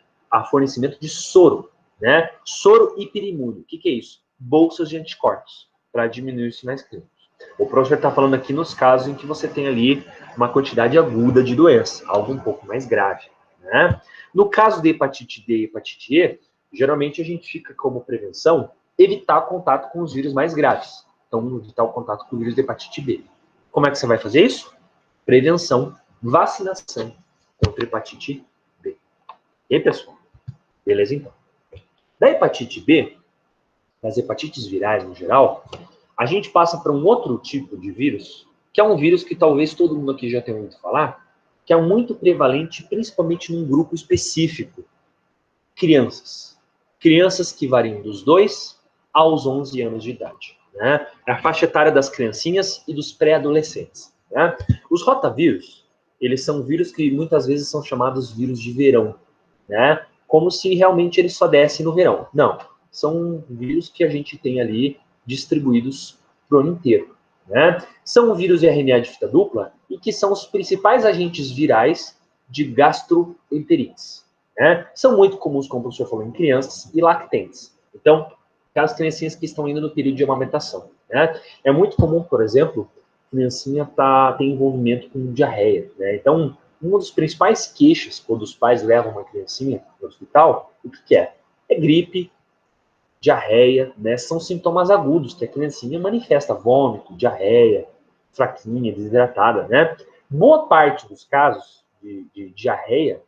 fornecimento de soro, né? Soro hiperimune. O que é isso? Bolsas de anticorpos, para diminuir os sinais clínicos. O professor está falando aqui nos casos em que você tem ali uma quantidade aguda de doença, algo um pouco mais grave, né? No caso de hepatite D e hepatite E, geralmente a gente fica como prevenção evitar contato com os vírus mais graves. Então, evitar o contato com o vírus de hepatite B. Como é que você vai fazer isso? Prevenção, vacinação contra hepatite B. E aí, pessoal? Beleza, então. Da hepatite B, das hepatites virais no geral, a gente passa para um outro tipo de vírus, que é um vírus que talvez todo mundo aqui já tenha ouvido falar, que é muito prevalente, principalmente num grupo específico. Crianças. Crianças que variam dos 2 aos 11 anos de idade. Né? É a faixa etária das criancinhas e dos pré-adolescentes. Né? Os rotavírus, eles são vírus que muitas vezes são chamados vírus de verão. Né? Como se realmente eles só dessem no verão. Não, são vírus que a gente tem ali distribuídos para o ano inteiro. Né? São vírus de RNA de fita dupla e que são os principais agentes virais de gastroenterites. Né? São muito comuns, como o professor falou, em crianças e lactentes. Então, aquelas criancinhas que estão indo no período de amamentação. Né? É muito comum, por exemplo, a criancinha ter envolvimento com diarreia. Né? Então, uma das principais queixas quando os pais levam uma criancinha para o hospital, o que é? É gripe, diarreia, né? São sintomas agudos que a criancinha manifesta vômito, diarreia, fraquinha, desidratada. Né? Boa parte dos casos de diarreia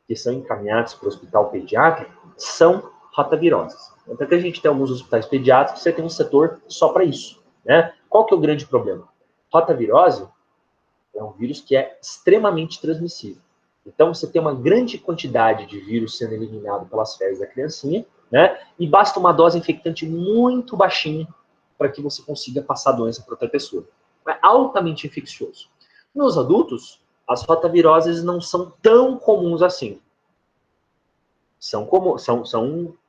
que são encaminhados para o hospital pediátrico são rotaviroses. Até que a gente tem alguns hospitais pediátricos, você tem um setor só para isso. Né? Qual que é o grande problema? Rotavirose é um vírus que é extremamente transmissível. Então, você tem uma grande quantidade de vírus sendo eliminado pelas fezes da criancinha, né? E basta uma dose infectante muito baixinha para que você consiga passar a doença para outra pessoa. É altamente infeccioso. Nos adultos, as rotaviroses não são tão comuns assim. São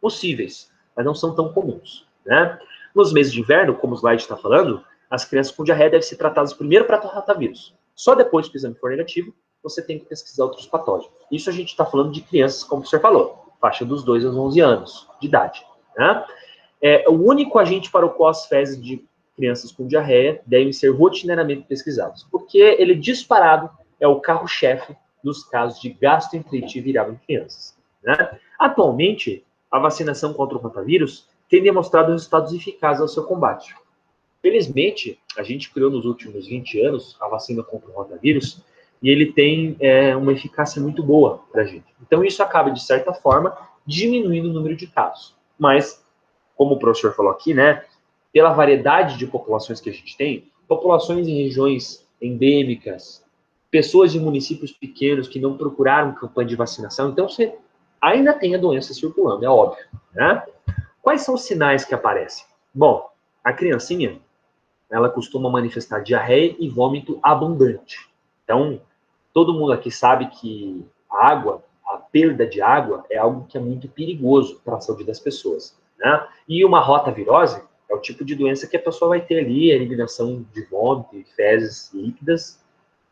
possíveis, mas não são tão comuns. Né? Nos meses de inverno, como o slide está falando, as crianças com diarreia devem ser tratadas primeiro para rotavírus. Só depois que o exame for negativo, você tem que pesquisar outros patógenos. Isso a gente está falando de crianças, como o senhor falou, faixa dos 2 aos 11 anos de idade. Né? O único agente para o qual as fezes de crianças com diarreia devem ser rotineiramente pesquisados, porque ele disparado é o carro-chefe nos casos de gastroenterite viral em crianças. Né? Atualmente, a vacinação contra o rotavírus tem demonstrado resultados eficazes ao seu combate. Felizmente, a gente criou nos últimos 20 anos a vacina contra o rotavírus e ele tem uma eficácia muito boa para a gente. Então, isso acaba, de certa forma, diminuindo o número de casos. Mas, como o professor falou aqui, né, pela variedade de populações que a gente tem, populações em regiões endêmicas, pessoas de municípios pequenos que não procuraram campanha de vacinação, então você ainda tem a doença circulando, é óbvio. Né? Quais são os sinais que aparecem? Bom, a criancinha, ela costuma manifestar diarreia e vômito abundante. Então, todo mundo aqui sabe que a água, a perda de água, é algo que é muito perigoso para a saúde das pessoas. Né? E uma rotavirose é o tipo de doença que a pessoa vai ter ali, a eliminação de vômito e fezes líquidas,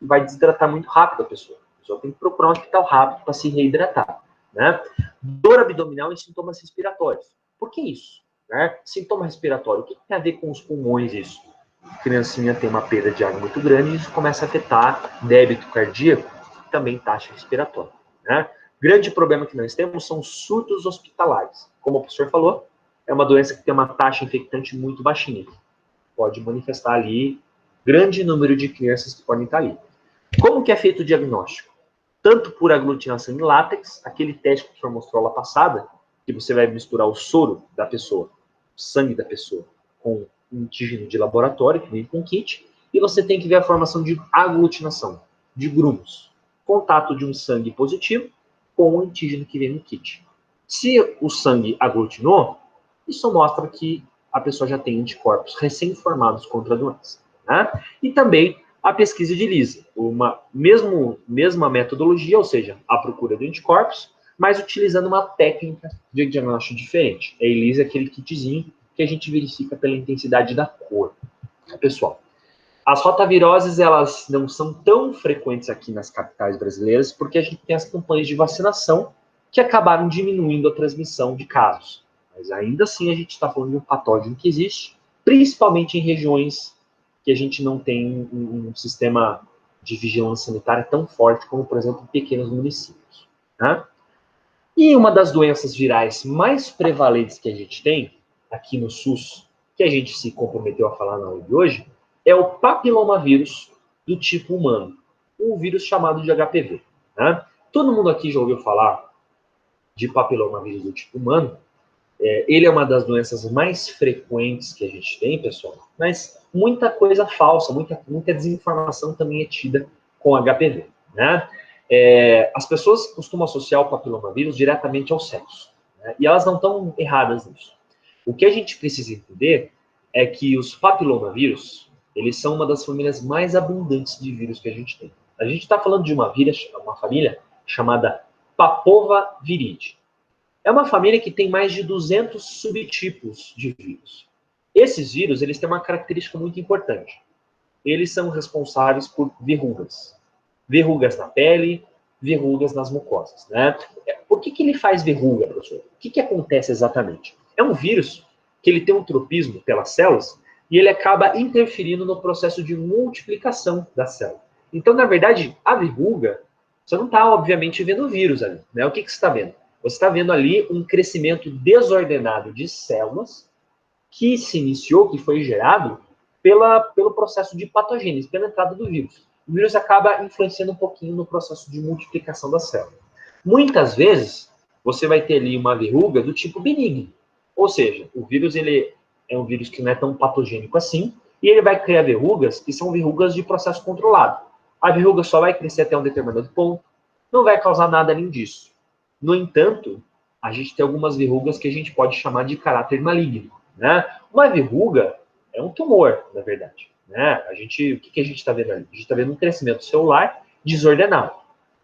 e vai desidratar muito rápido a pessoa. A pessoa tem que procurar um hospital rápido para se reidratar. Né? Dor abdominal e sintomas respiratórios. Por que isso? Né? Sintoma respiratório, o que tem a ver com os pulmões isso? A criancinha tem uma perda de água muito grande e isso começa a afetar débito cardíaco e também taxa respiratória. Né? Grande problema que nós temos são surtos hospitalares. Como o professor falou, é uma doença que tem uma taxa infectante muito baixinha. pode manifestar ali grande número de crianças que podem estar ali. Como que é feito o diagnóstico? Tanto por aglutinação em látex, aquele teste que o senhor mostrou lá passada, que você vai misturar o soro da pessoa, o sangue da pessoa, com um antígeno de laboratório, que vem com kit, e você tem que ver a formação de aglutinação, de grumos. Contato de um sangue positivo com o antígeno que vem no kit. Se o sangue aglutinou, isso mostra que a pessoa já tem anticorpos recém-formados contra a doença. Né? E também a pesquisa de ELISA, mesma metodologia, ou seja, a procura de anticorpos, mas utilizando uma técnica de diagnóstico diferente. A ELISA é aquele kitzinho que a gente verifica pela intensidade da cor. Pessoal, as rotaviroses, elas não são tão frequentes aqui nas capitais brasileiras, porque a gente tem as campanhas de vacinação que acabaram diminuindo a transmissão de casos. Mas ainda assim a gente está falando de um patógeno que existe, principalmente em regiões que a gente não tem um sistema de vigilância sanitária tão forte como, por exemplo, em pequenos municípios. Né? E uma das doenças virais mais prevalentes que a gente tem aqui no SUS, que a gente se comprometeu a falar na aula de hoje, é o papilomavírus do tipo humano, um vírus chamado de HPV. Né? Todo mundo aqui já ouviu falar de papilomavírus do tipo humano. Ele é uma das doenças mais frequentes que a gente tem, pessoal, mas muita coisa falsa, muita desinformação também é tida com HPV. Né? As pessoas costumam associar o papilomavírus diretamente ao sexo, né? E elas não estão erradas nisso. O que a gente precisa entender é que os papilomavírus, eles são uma das famílias mais abundantes de vírus que a gente tem. A gente está falando de uma família chamada Papovaviridae. É uma família que tem mais de 200 subtipos de vírus. Esses vírus, eles têm uma característica muito importante. Eles são responsáveis por verrugas. Verrugas na pele, verrugas nas mucosas. Né? Por que ele faz verruga, professor? O que acontece exatamente? É um vírus que ele tem um tropismo pelas células e ele acaba interferindo no processo de multiplicação da célula. Então, na verdade, a verruga, você não está, obviamente, vendo o vírus ali. Né? O que você está vendo? Você está vendo ali um crescimento desordenado de células que se iniciou, que foi gerado pelo processo de patogênese, pela entrada do vírus. O vírus acaba influenciando um pouquinho no processo de multiplicação da célula. Muitas vezes, você vai ter ali uma verruga do tipo benigno. Ou seja, o vírus ele é um vírus que não é tão patogênico assim, e ele vai criar verrugas que são verrugas de processo controlado. A verruga só vai crescer até um determinado ponto, não vai causar nada além disso. No entanto, a gente tem algumas verrugas que a gente pode chamar de caráter maligno. Né? Uma verruga é um tumor, na verdade. Né? O que a gente está vendo ali? A gente está vendo um crescimento celular desordenado.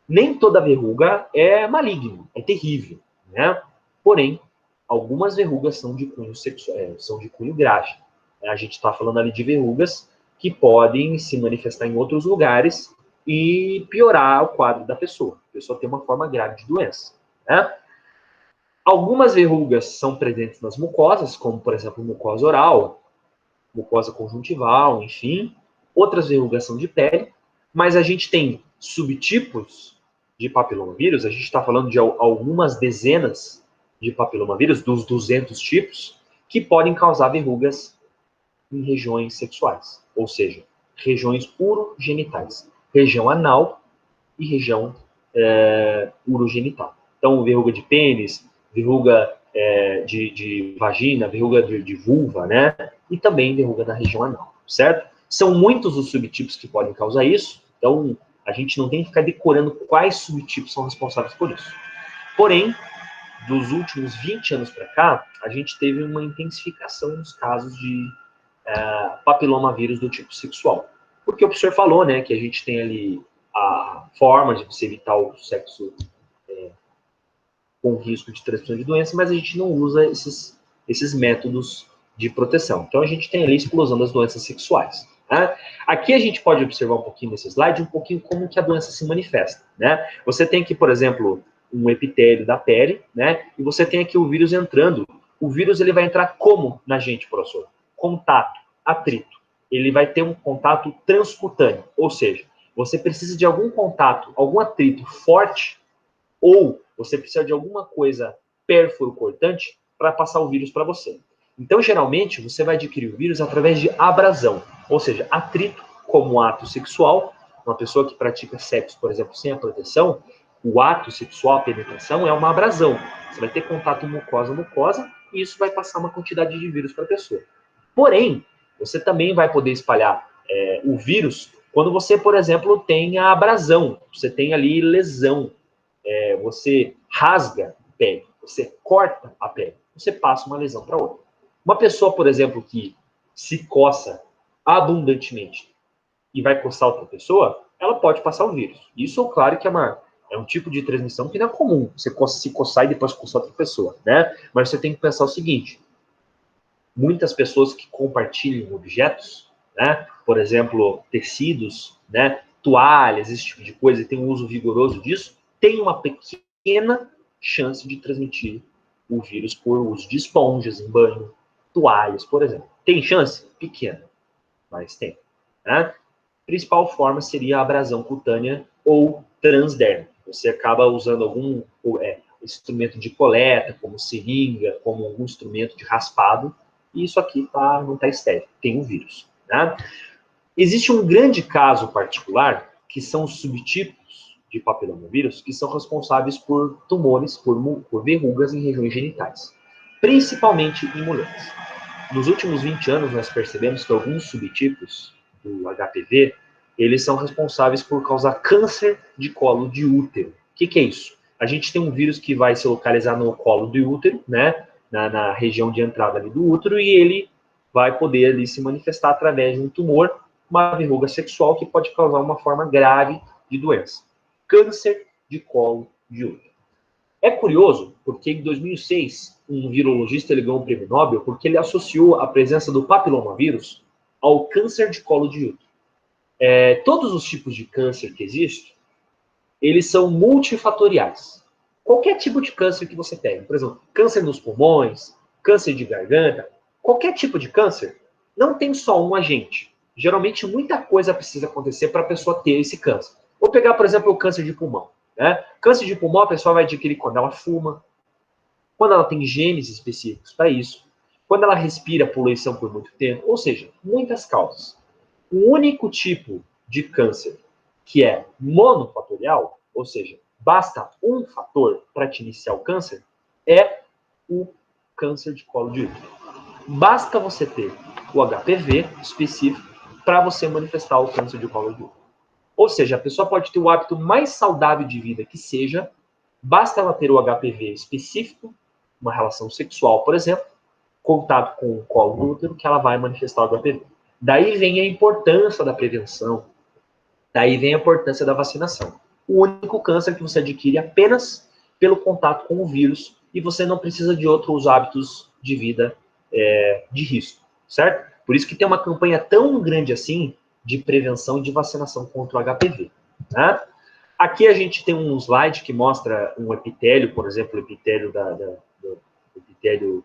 Nem toda verruga é maligno, é terrível. Né? Porém, algumas verrugas são de cunho sexual, são de cunho grave. A gente está falando ali de verrugas que podem se manifestar em outros lugares e piorar o quadro da pessoa. A pessoa tem uma forma grave de doença. Né? Algumas verrugas são presentes nas mucosas, como, por exemplo, mucosa oral, mucosa conjuntival, enfim. Outras verrugas são de pele, mas a gente tem subtipos de papilomavírus, a gente está falando de algumas dezenas de papilomavírus, dos 200 tipos, que podem causar verrugas em regiões sexuais, ou seja, regiões urogenitais, região anal e região urogenital. Então, verruga de pênis, verruga de vagina, verruga de vulva, né? E também verruga na região anal, certo? São muitos os subtipos que podem causar isso, então a gente não tem que ficar decorando quais subtipos são responsáveis por isso. Porém, dos últimos 20 anos para cá, a gente teve uma intensificação nos casos de papilomavírus do tipo sexual. Porque o professor falou, né, que a gente tem ali a forma de você evitar o sexo com risco de transmissão de doença, mas a gente não usa esses métodos de proteção. Então, a gente tem ali a explosão das doenças sexuais. Né? Aqui a gente pode observar um pouquinho nesse slide, um pouquinho como que a doença se manifesta. Né? Você tem aqui, por exemplo, um epitélio da pele, né? E você tem aqui o vírus entrando. O vírus ele vai entrar como na gente, professor? Contato, atrito. Ele vai ter um contato transcutâneo, ou seja, você precisa de algum contato, algum atrito forte, ou você precisa de alguma coisa pérfuro cortante para passar o vírus para você. Então, geralmente, você vai adquirir o vírus através de abrasão, ou seja, atrito como ato sexual. Uma pessoa que pratica sexo, por exemplo, sem a proteção, o ato sexual, a penetração, é uma abrasão. Você vai ter contato mucosa-mucosa e isso vai passar uma quantidade de vírus para a pessoa. Porém, você também vai poder espalhar o vírus quando você, por exemplo, tem a abrasão, você tem ali lesão, você rasga a pele, você corta a pele, você passa uma lesão para outra. Uma pessoa, por exemplo, que se coça abundantemente e vai coçar outra pessoa, ela pode passar o vírus. Isso, claro, que é um tipo de transmissão que não é comum, você se coçar e depois coçar outra pessoa, né? Mas você tem que pensar o seguinte, muitas pessoas que compartilham objetos, né? Por exemplo, tecidos, né? Toalhas, esse tipo de coisa, e tem um uso vigoroso disso, tem uma pequena chance de transmitir o vírus por uso de esponjas em banho, toalhas, por exemplo. Tem chance? Pequena, mas tem. Né? A principal forma seria a abrasão cutânea ou transderma. Você acaba usando algum instrumento de coleta, como seringa, como algum instrumento de raspado, e isso aqui não está estéril, tem um vírus. Né? Existe um grande caso particular, que são os subtipos de papilomavírus, que são responsáveis por tumores, por verrugas em regiões genitais, principalmente em mulheres. Nos últimos 20 anos, nós percebemos que alguns subtipos do HPV, eles são responsáveis por causar câncer de colo de útero. O que é isso? A gente tem um vírus que vai se localizar no colo do útero, né? Na região de entrada ali do útero, e ele vai poder ali se manifestar através de um tumor, uma verruga sexual que pode causar uma forma grave de doença. Câncer de colo de útero. É curioso, porque em 2006, um virologista ganhou um prêmio Nobel porque ele associou a presença do papilomavírus ao câncer de colo de útero. Todos os tipos de câncer que existem, eles são multifatoriais. Qualquer tipo de câncer que você pega, por exemplo, câncer nos pulmões, câncer de garganta, qualquer tipo de câncer, não tem só um agente. Geralmente, muita coisa precisa acontecer para a pessoa ter esse câncer. Vou pegar, por exemplo, o câncer de pulmão. Né? Câncer de pulmão a pessoa vai adquirir quando ela fuma, quando ela tem genes específicos para isso, quando ela respira poluição por muito tempo, ou seja, muitas causas. O único tipo de câncer que é monofatorial, ou seja, basta um fator para te iniciar o câncer, é o câncer de colo de útero. Basta você ter o HPV específico para você manifestar o câncer de colo de útero. Ou seja, a pessoa pode ter o hábito mais saudável de vida que seja, basta ela ter o HPV específico, uma relação sexual, por exemplo, contato com o colo do útero, que ela vai manifestar o HPV. Daí vem a importância da prevenção, daí vem a importância da vacinação. O único câncer que você adquire apenas pelo contato com o vírus e você não precisa de outros hábitos de vida de risco, certo? Por isso que tem uma campanha tão grande assim de prevenção e de vacinação contra o HPV. Né? Aqui a gente tem um slide que mostra um epitélio, por exemplo, o epitélio do epitélio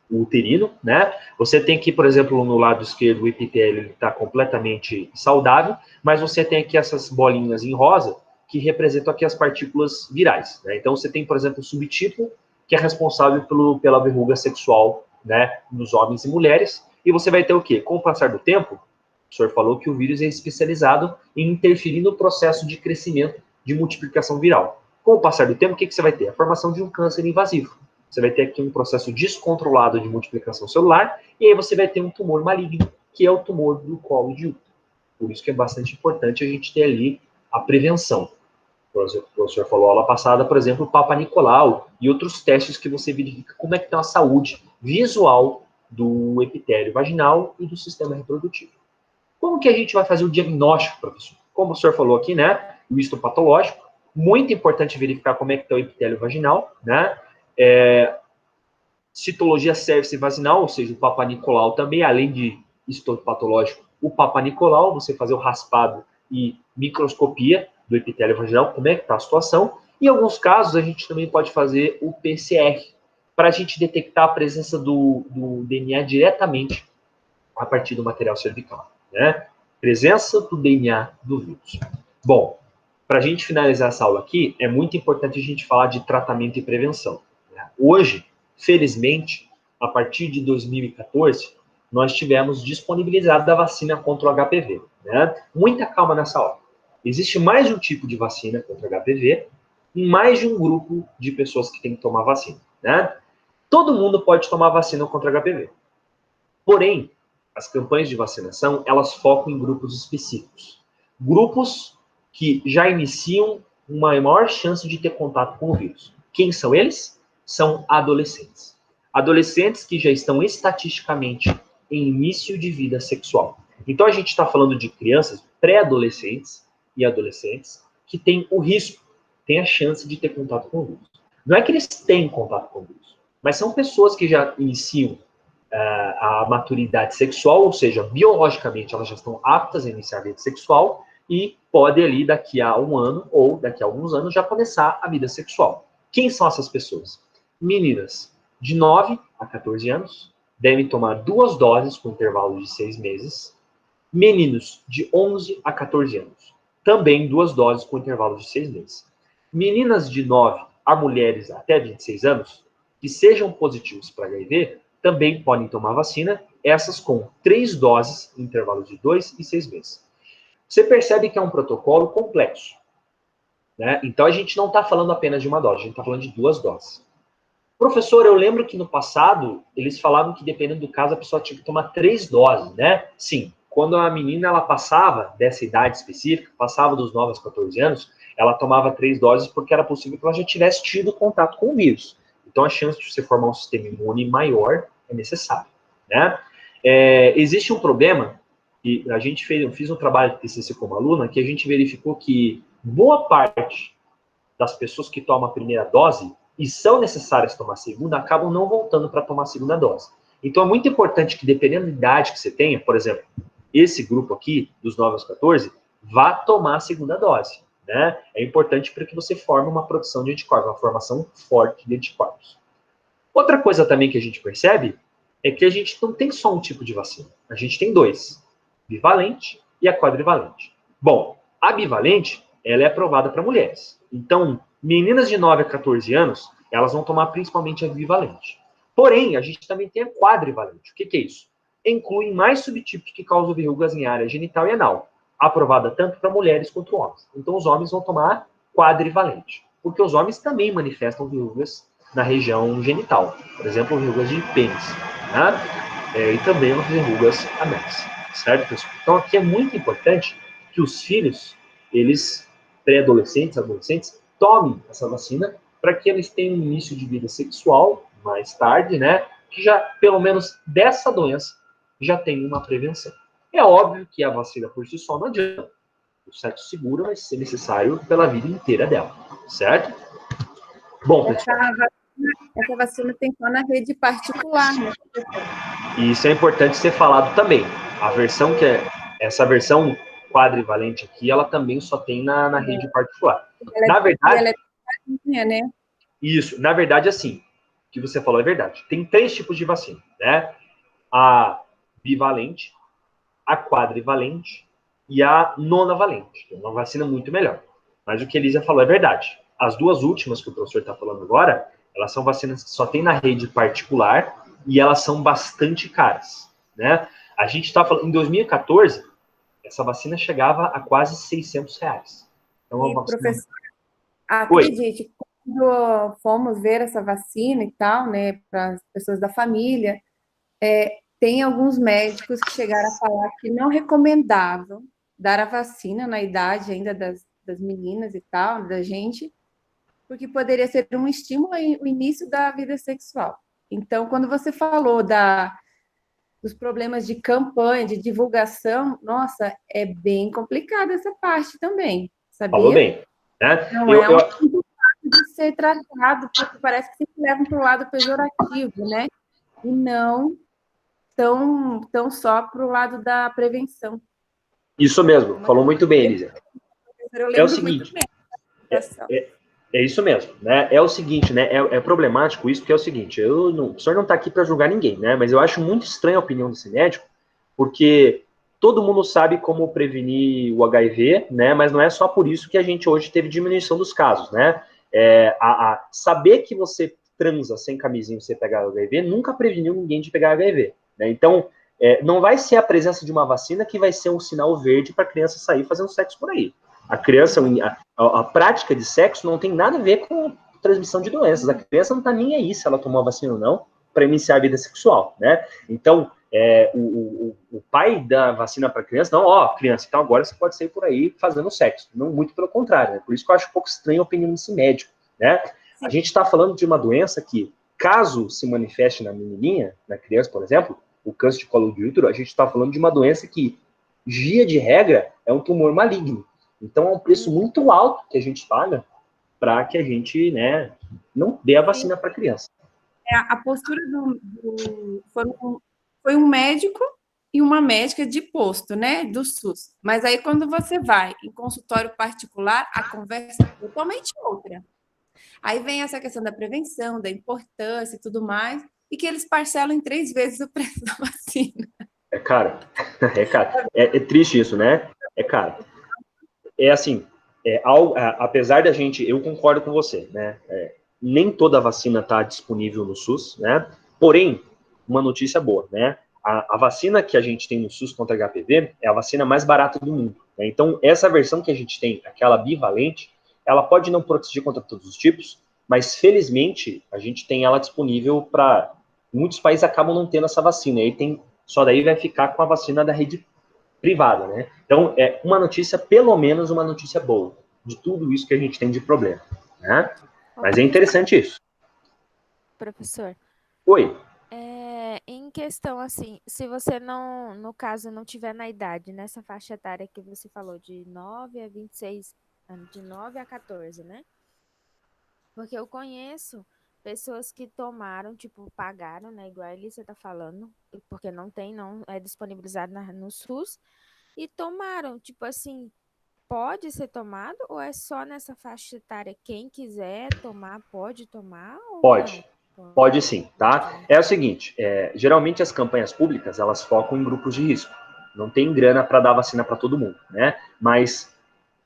uterino, né? Você tem aqui, por exemplo, no lado esquerdo, o epitélio está completamente saudável, mas você tem aqui essas bolinhas em rosa que representam aqui as partículas virais. Né? Então, você tem, por exemplo, o subtipo que é responsável pela verruga sexual, né, nos homens e mulheres, e você vai ter o quê? Com o passar do tempo, o senhor falou que o vírus é especializado em interferir no processo de crescimento, de multiplicação viral. Com o passar do tempo, o que você vai ter? A formação de um câncer invasivo. Você vai ter aqui um processo descontrolado de multiplicação celular, e aí você vai ter um tumor maligno, que é o tumor do colo de útero. Por isso que é bastante importante a gente ter ali a prevenção. O professor falou aula passada, por exemplo, o Papa Nicolau e outros testes que você verifica como é que está a saúde visual do epitélio vaginal e do sistema reprodutivo. Como que a gente vai fazer o diagnóstico, professor? Como o senhor falou aqui, né? O histopatológico. Muito importante verificar como é que está o epitélio vaginal, né? Citologia cervice vaginal, ou seja, o Papa Nicolau também, além de histopatológico, o Papa Nicolau, você fazer o raspado e microscopia do epitélio vaginal, como é que está a situação. Em alguns casos, a gente também pode fazer o PCR, para a gente detectar a presença do DNA diretamente a partir do material cervical. Né? Presença do DNA do vírus. Bom, para a gente finalizar essa aula aqui, é muito importante a gente falar de tratamento e prevenção. Né? Hoje, felizmente, a partir de 2014, nós tivemos disponibilizado a vacina contra o HPV. Né? Muita calma nessa hora. Existe mais de um tipo de vacina contra o HPV e mais de um grupo de pessoas que têm que tomar vacina. Né? Todo mundo pode tomar vacina contra o HPV. Porém, as campanhas de vacinação, elas focam em grupos específicos. Grupos que já iniciam uma maior chance de ter contato com o vírus. Quem são eles? São adolescentes. Adolescentes que já estão estatisticamente em início de vida sexual. Então, a gente está falando de crianças pré-adolescentes e adolescentes que têm o risco, têm a chance de ter contato com o vírus. Não é que eles têm contato com o vírus, mas são pessoas que já iniciam a maturidade sexual, ou seja, biologicamente elas já estão aptas a iniciar a vida sexual e pode ali daqui a um ano ou daqui a alguns anos já começar a vida sexual. Quem são essas pessoas? Meninas de 9 a 14 anos, devem tomar 2 doses com intervalo de 6 meses. Meninos de 11 a 14 anos, também 2 doses com intervalo de 6 meses. Meninas de 9 a mulheres até 26 anos, que sejam positivos para HIV, também podem tomar vacina, essas com 3 doses, em intervalos de 2 e 6 meses. Você percebe que é um protocolo complexo. Né? Então, a gente não está falando apenas de uma dose, a gente está falando de 2 doses. Professor, eu lembro que no passado, eles falavam que dependendo do caso, a pessoa tinha que tomar 3 doses, né? Sim, quando a menina ela passava dessa idade específica, passava dos 9 aos 14 anos, ela tomava 3 doses porque era possível que ela já tivesse tido contato com o vírus. Então, a chance de você formar um sistema imune maior é necessário, né? Existe um problema, e a gente fiz um trabalho de TCC como aluna, que a gente verificou que boa parte das pessoas que tomam a primeira dose e são necessárias tomar a segunda, acabam não voltando para tomar a segunda dose. Então, é muito importante que, dependendo da idade que você tenha, por exemplo, esse grupo aqui, dos 9 aos 14, vá tomar a segunda dose. Né? É importante para que você forme uma produção de anticorpos, uma formação forte de anticorpos. Outra coisa também que a gente percebe é que a gente não tem só um tipo de vacina. A gente tem 2, bivalente e a quadrivalente. Bom, a bivalente, ela é aprovada para mulheres. Então, meninas de 9 a 14 anos, elas vão tomar principalmente a bivalente. Porém, a gente também tem a quadrivalente. O que é isso? Inclui mais subtipos que causam verrugas em área genital e anal, aprovada tanto para mulheres quanto homens. Então, os homens vão tomar quadrivalente, porque os homens também manifestam verrugas na região genital, por exemplo, verrugas de pênis, né? E também as verrugas anais, certo, pessoal? Então, aqui é muito importante que os filhos, eles, pré-adolescentes, adolescentes, tomem essa vacina para que eles tenham um início de vida sexual mais tarde, né? Que já, pelo menos dessa doença, já tem uma prevenção. É óbvio que a vacina por si só não adianta. O sexo seguro vai ser necessário pela vida inteira dela, certo? Bom, pessoal. Essa vacina tem só na rede particular, né? E isso é importante ser falado também. A versão essa versão quadrivalente aqui, ela também só tem na rede particular. Na verdade, ela é né? Isso, na verdade, assim, o que você falou é verdade. Tem 3 tipos de vacina, né? A bivalente, a quadrivalente e a nonavalente, que é uma vacina muito melhor. Mas o que a Elisa falou é verdade. As 2 últimas que o professor está falando agora, elas são vacinas que só tem na rede particular e elas são bastante caras, né? A gente está falando, em 2014, essa vacina chegava a quase R$600. Então, E, professor, acredite, quando fomos ver essa vacina e tal, né, para as pessoas da família, tem alguns médicos que chegaram a falar que não recomendavam dar a vacina na idade ainda das meninas e tal, da gente, porque poderia ser um estímulo ao início da vida sexual. Então, quando você falou dos problemas de campanha, de divulgação, nossa, é bem complicada essa parte também, sabia? Falou bem. Né? Não é um assunto fácil de ser tratado, porque parece que sempre levam para o lado pejorativo, né? E não tão só para o lado da prevenção. Isso mesmo, falou muito bem, Elisa. É o seguinte, é isso mesmo, né? É o seguinte, né? É problemático isso, porque é o seguinte, o senhor não está aqui para julgar ninguém, né? Mas eu acho muito estranha a opinião desse médico, porque todo mundo sabe como prevenir o HIV, né? Mas não é só por isso que a gente hoje teve diminuição dos casos, né? Saber que você transa sem camisinha e você pegar HIV, nunca preveniu ninguém de pegar HIV, né? Então, não vai ser a presença de uma vacina que vai ser um sinal verde para a criança sair fazendo sexo por aí. A criança, a prática de sexo não tem nada a ver com transmissão de doenças. A criança não está nem aí se ela tomou a vacina ou não para iniciar a vida sexual, né? Então, o pai da vacina para criança, não, ó, criança, então agora você pode sair por aí fazendo sexo. Não, muito pelo contrário, né? Por isso que eu acho um pouco estranho a opinião desse médico, né? Sim. A gente está falando de uma doença que, caso se manifeste na menininha, na criança, por exemplo, o câncer de colo de útero, a gente está falando de uma doença que, via de regra, é um tumor maligno. Então, é um preço muito alto que a gente paga para que a gente, né, não dê a vacina para a criança. A postura foi um médico e uma médica de posto, né, do SUS. Mas aí, quando você vai em consultório particular, a conversa é totalmente outra. Aí vem essa questão da prevenção, da importância e tudo mais, e que eles parcelam em 3 vezes o preço da vacina. É caro. É caro. É triste isso, né? É caro. É assim, apesar da gente, eu concordo com você, né? Nem toda vacina está disponível no SUS, né? Porém, uma notícia boa, né? A vacina que a gente tem no SUS contra HPV é a vacina mais barata do mundo, né? Então, essa versão que a gente tem, aquela bivalente, ela pode não proteger contra todos os tipos, mas felizmente a gente tem ela disponível para muitos países acabam não tendo essa vacina. E aí só daí vai ficar com a vacina da rede privada, né? Então, é uma notícia, pelo menos uma notícia boa, de tudo isso que a gente tem de problema, né? Mas é interessante isso. Professor. Oi. Em questão, assim, se você não, no caso, não tiver na idade, nessa faixa etária que você falou, de 9 a 26, de 9 a 14, né? Porque eu conheço pessoas que tomaram, tipo, pagaram, né? Igual a Elisa tá falando, porque não é disponibilizado no SUS, e tomaram, tipo assim, pode ser tomado ou é só nessa faixa etária? Quem quiser tomar, pode tomar ou pode. não? Pode sim, tá? É o seguinte, geralmente as campanhas públicas, elas focam em grupos de risco. Não tem grana para dar vacina para todo mundo, né? Mas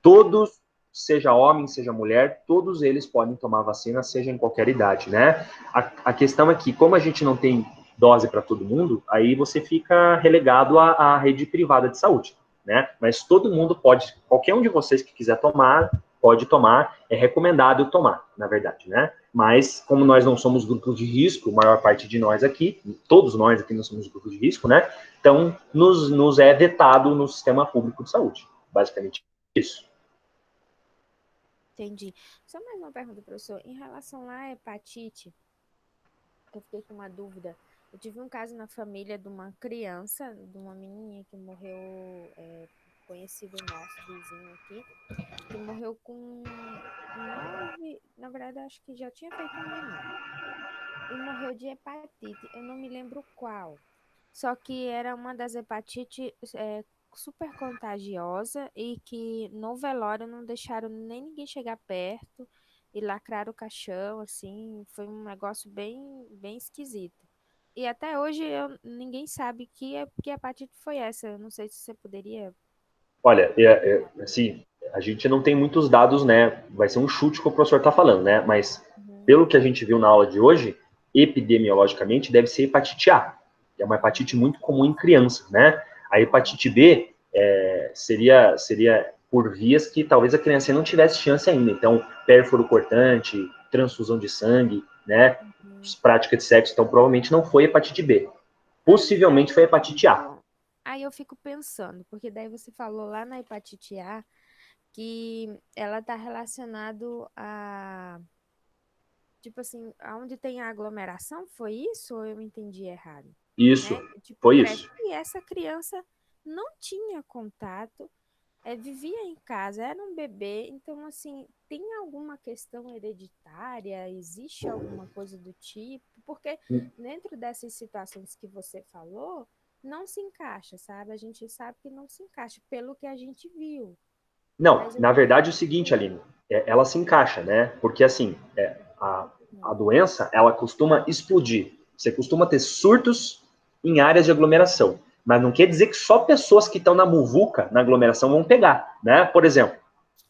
todos, seja homem, seja mulher, todos eles podem tomar vacina, seja em qualquer idade, né? A questão é que, como a gente não tem dose para todo mundo, aí você fica relegado à rede privada de saúde, né? Mas todo mundo pode, qualquer um de vocês que quiser tomar, pode tomar, é recomendado tomar, na verdade, né? Mas, como nós não somos grupos de risco, a maior parte de nós aqui, todos nós aqui não somos grupos de risco, né? Então, nos é vetado no sistema público de saúde. Basicamente isso. Entendi. Só mais uma pergunta, professor. Em relação lá à hepatite, eu fiquei com uma dúvida. Eu tive um caso na família de uma criança, de uma menininha que morreu, conhecido nosso, vizinho aqui, que morreu com 9, na verdade acho que já tinha feito 1 ano. E morreu de hepatite, eu não me lembro qual. Só que era uma das hepatites super contagiosa e que no velório não deixaram nem ninguém chegar perto e lacraram o caixão, assim, foi um negócio bem, bem esquisito. E até hoje ninguém sabe que hepatite foi essa. Eu não sei se você poderia. Olha, assim, a gente não tem muitos dados, né? Vai ser um chute que o professor está falando, né? Mas pelo que a gente viu na aula de hoje, epidemiologicamente deve ser hepatite A, que é uma hepatite muito comum em crianças, né? A hepatite B seria por vias que talvez a criança não tivesse chance ainda. Então, pérfuro cortante, transfusão de sangue, né? Prática de sexo, então provavelmente não foi hepatite B. Possivelmente foi hepatite A. Aí eu fico pensando, porque daí você falou lá na hepatite A que ela está relacionado a, tipo assim, aonde tem a aglomeração, foi isso ou eu entendi errado? Isso, Né? Tipo, foi parece isso. que essa criança não tinha contato, vivia em casa, era um bebê, então assim, tem alguma questão hereditária? Existe alguma coisa do tipo? Porque dentro dessas situações que você falou, não se encaixa, sabe? A gente sabe que não se encaixa, pelo que a gente viu. Não, na verdade é o seguinte, Aline, ela se encaixa, né? Porque assim, a doença, ela costuma explodir. Você costuma ter surtos em áreas de aglomeração. Mas não quer dizer que só pessoas que estão na muvuca, na aglomeração, vão pegar, né? Por exemplo,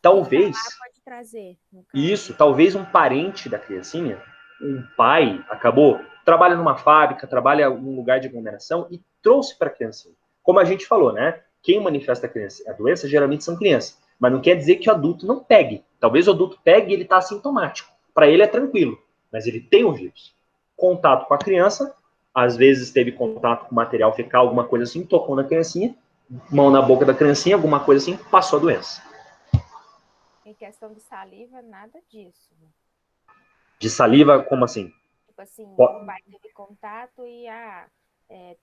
talvez... Pode trazer, Isso, talvez um parente da criancinha um pai acabou, trabalha numa fábrica, trabalha em um lugar de aglomeração e trouxe para a criança. Como a gente falou, né? Quem manifesta a doença geralmente são crianças. Mas não quer dizer que o adulto não pegue. Talvez o adulto pegue e ele está assintomático. Para ele é tranquilo, mas ele tem o vírus. Contato com a criança, às vezes teve contato com material fecal, alguma coisa assim, tocou na criancinha, mão na boca da criancinha, alguma coisa assim, passou a doença. Em questão de saliva, nada disso. De saliva, como assim? Tipo assim, o pai teve contato e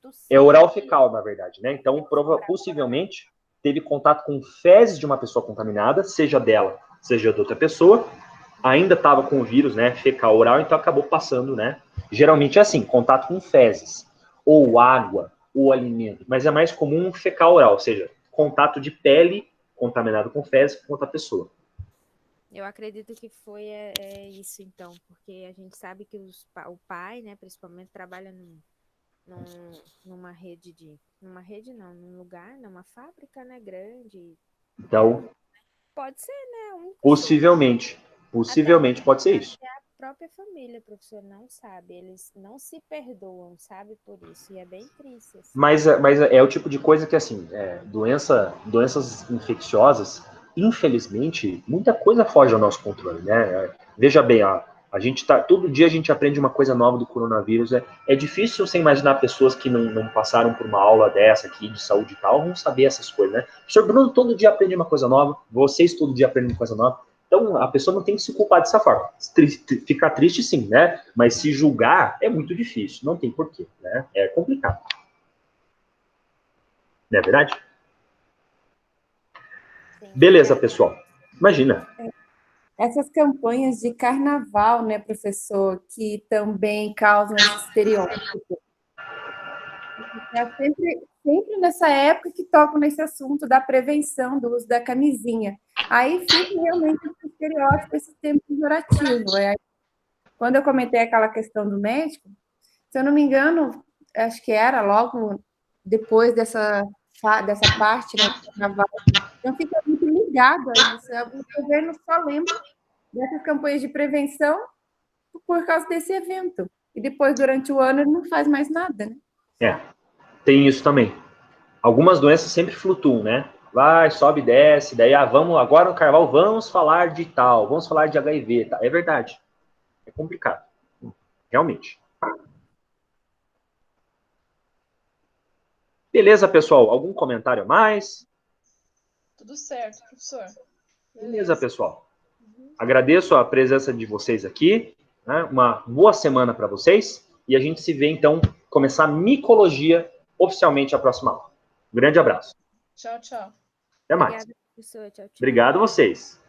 tossiu. É oral fecal, na verdade, né? Então, possivelmente, teve contato com fezes de uma pessoa contaminada, seja dela, seja de outra pessoa, ainda estava com o vírus, né, fecal oral, então acabou passando, né? Geralmente é assim, contato com fezes, ou água, ou alimento, mas é mais comum fecal oral, ou seja, contato de pele contaminado com fezes com outra pessoa. Eu acredito que foi isso, então, porque a gente sabe que o pai, né, principalmente, trabalha numa rede num lugar, numa fábrica, né, grande. Então, pode ser, né? Possivelmente pode ser isso. A própria família, professor, não sabe, eles não se perdoam, sabe, por isso, e é bem triste. Assim. Mas é o tipo de coisa que, assim, doenças infecciosas, infelizmente, muita coisa foge ao nosso controle, né? Veja bem, a gente todo dia a gente aprende uma coisa nova do coronavírus. É difícil você imaginar pessoas que não passaram por uma aula dessa aqui de saúde e tal, vão saber essas coisas, né? O senhor Bruno todo dia aprende uma coisa nova, vocês todo dia aprendem uma coisa nova. Então, a pessoa não tem que se culpar dessa forma. Ficar triste, sim, né? Mas se julgar é muito difícil, não tem porquê, né? É complicado. Não é verdade? Sim, beleza, pessoal. Imagina. Essas campanhas de carnaval, né, professor, que também causam esse estereótipo. É sempre nessa época que tocam nesse assunto da prevenção do uso da camisinha. Aí fica realmente esse estereótipo, esse tempo pejorativo. Quando eu comentei aquela questão do médico, se eu não me engano, acho que era logo depois dessa parte, né, do carnaval. Então, fica muito ligado a isso. O governo só lembra dessas campanhas de prevenção por causa desse evento. E depois, durante o ano, ele não faz mais nada, né? Tem isso também. Algumas doenças sempre flutuam, né? Vai, sobe, desce, daí, vamos, agora no carnaval, vamos falar de tal, vamos falar de HIV, tá? É verdade. É complicado. Realmente. Beleza, pessoal? Algum comentário a mais? Tudo certo, professor. Beleza, pessoal. Agradeço a presença de vocês aqui. Né? Uma boa semana para vocês. E a gente se vê, então, começar micologia oficialmente a próxima aula. Um grande abraço. Tchau, tchau. Até mais. Obrigada, professor. Tchau, tchau. Obrigado a vocês.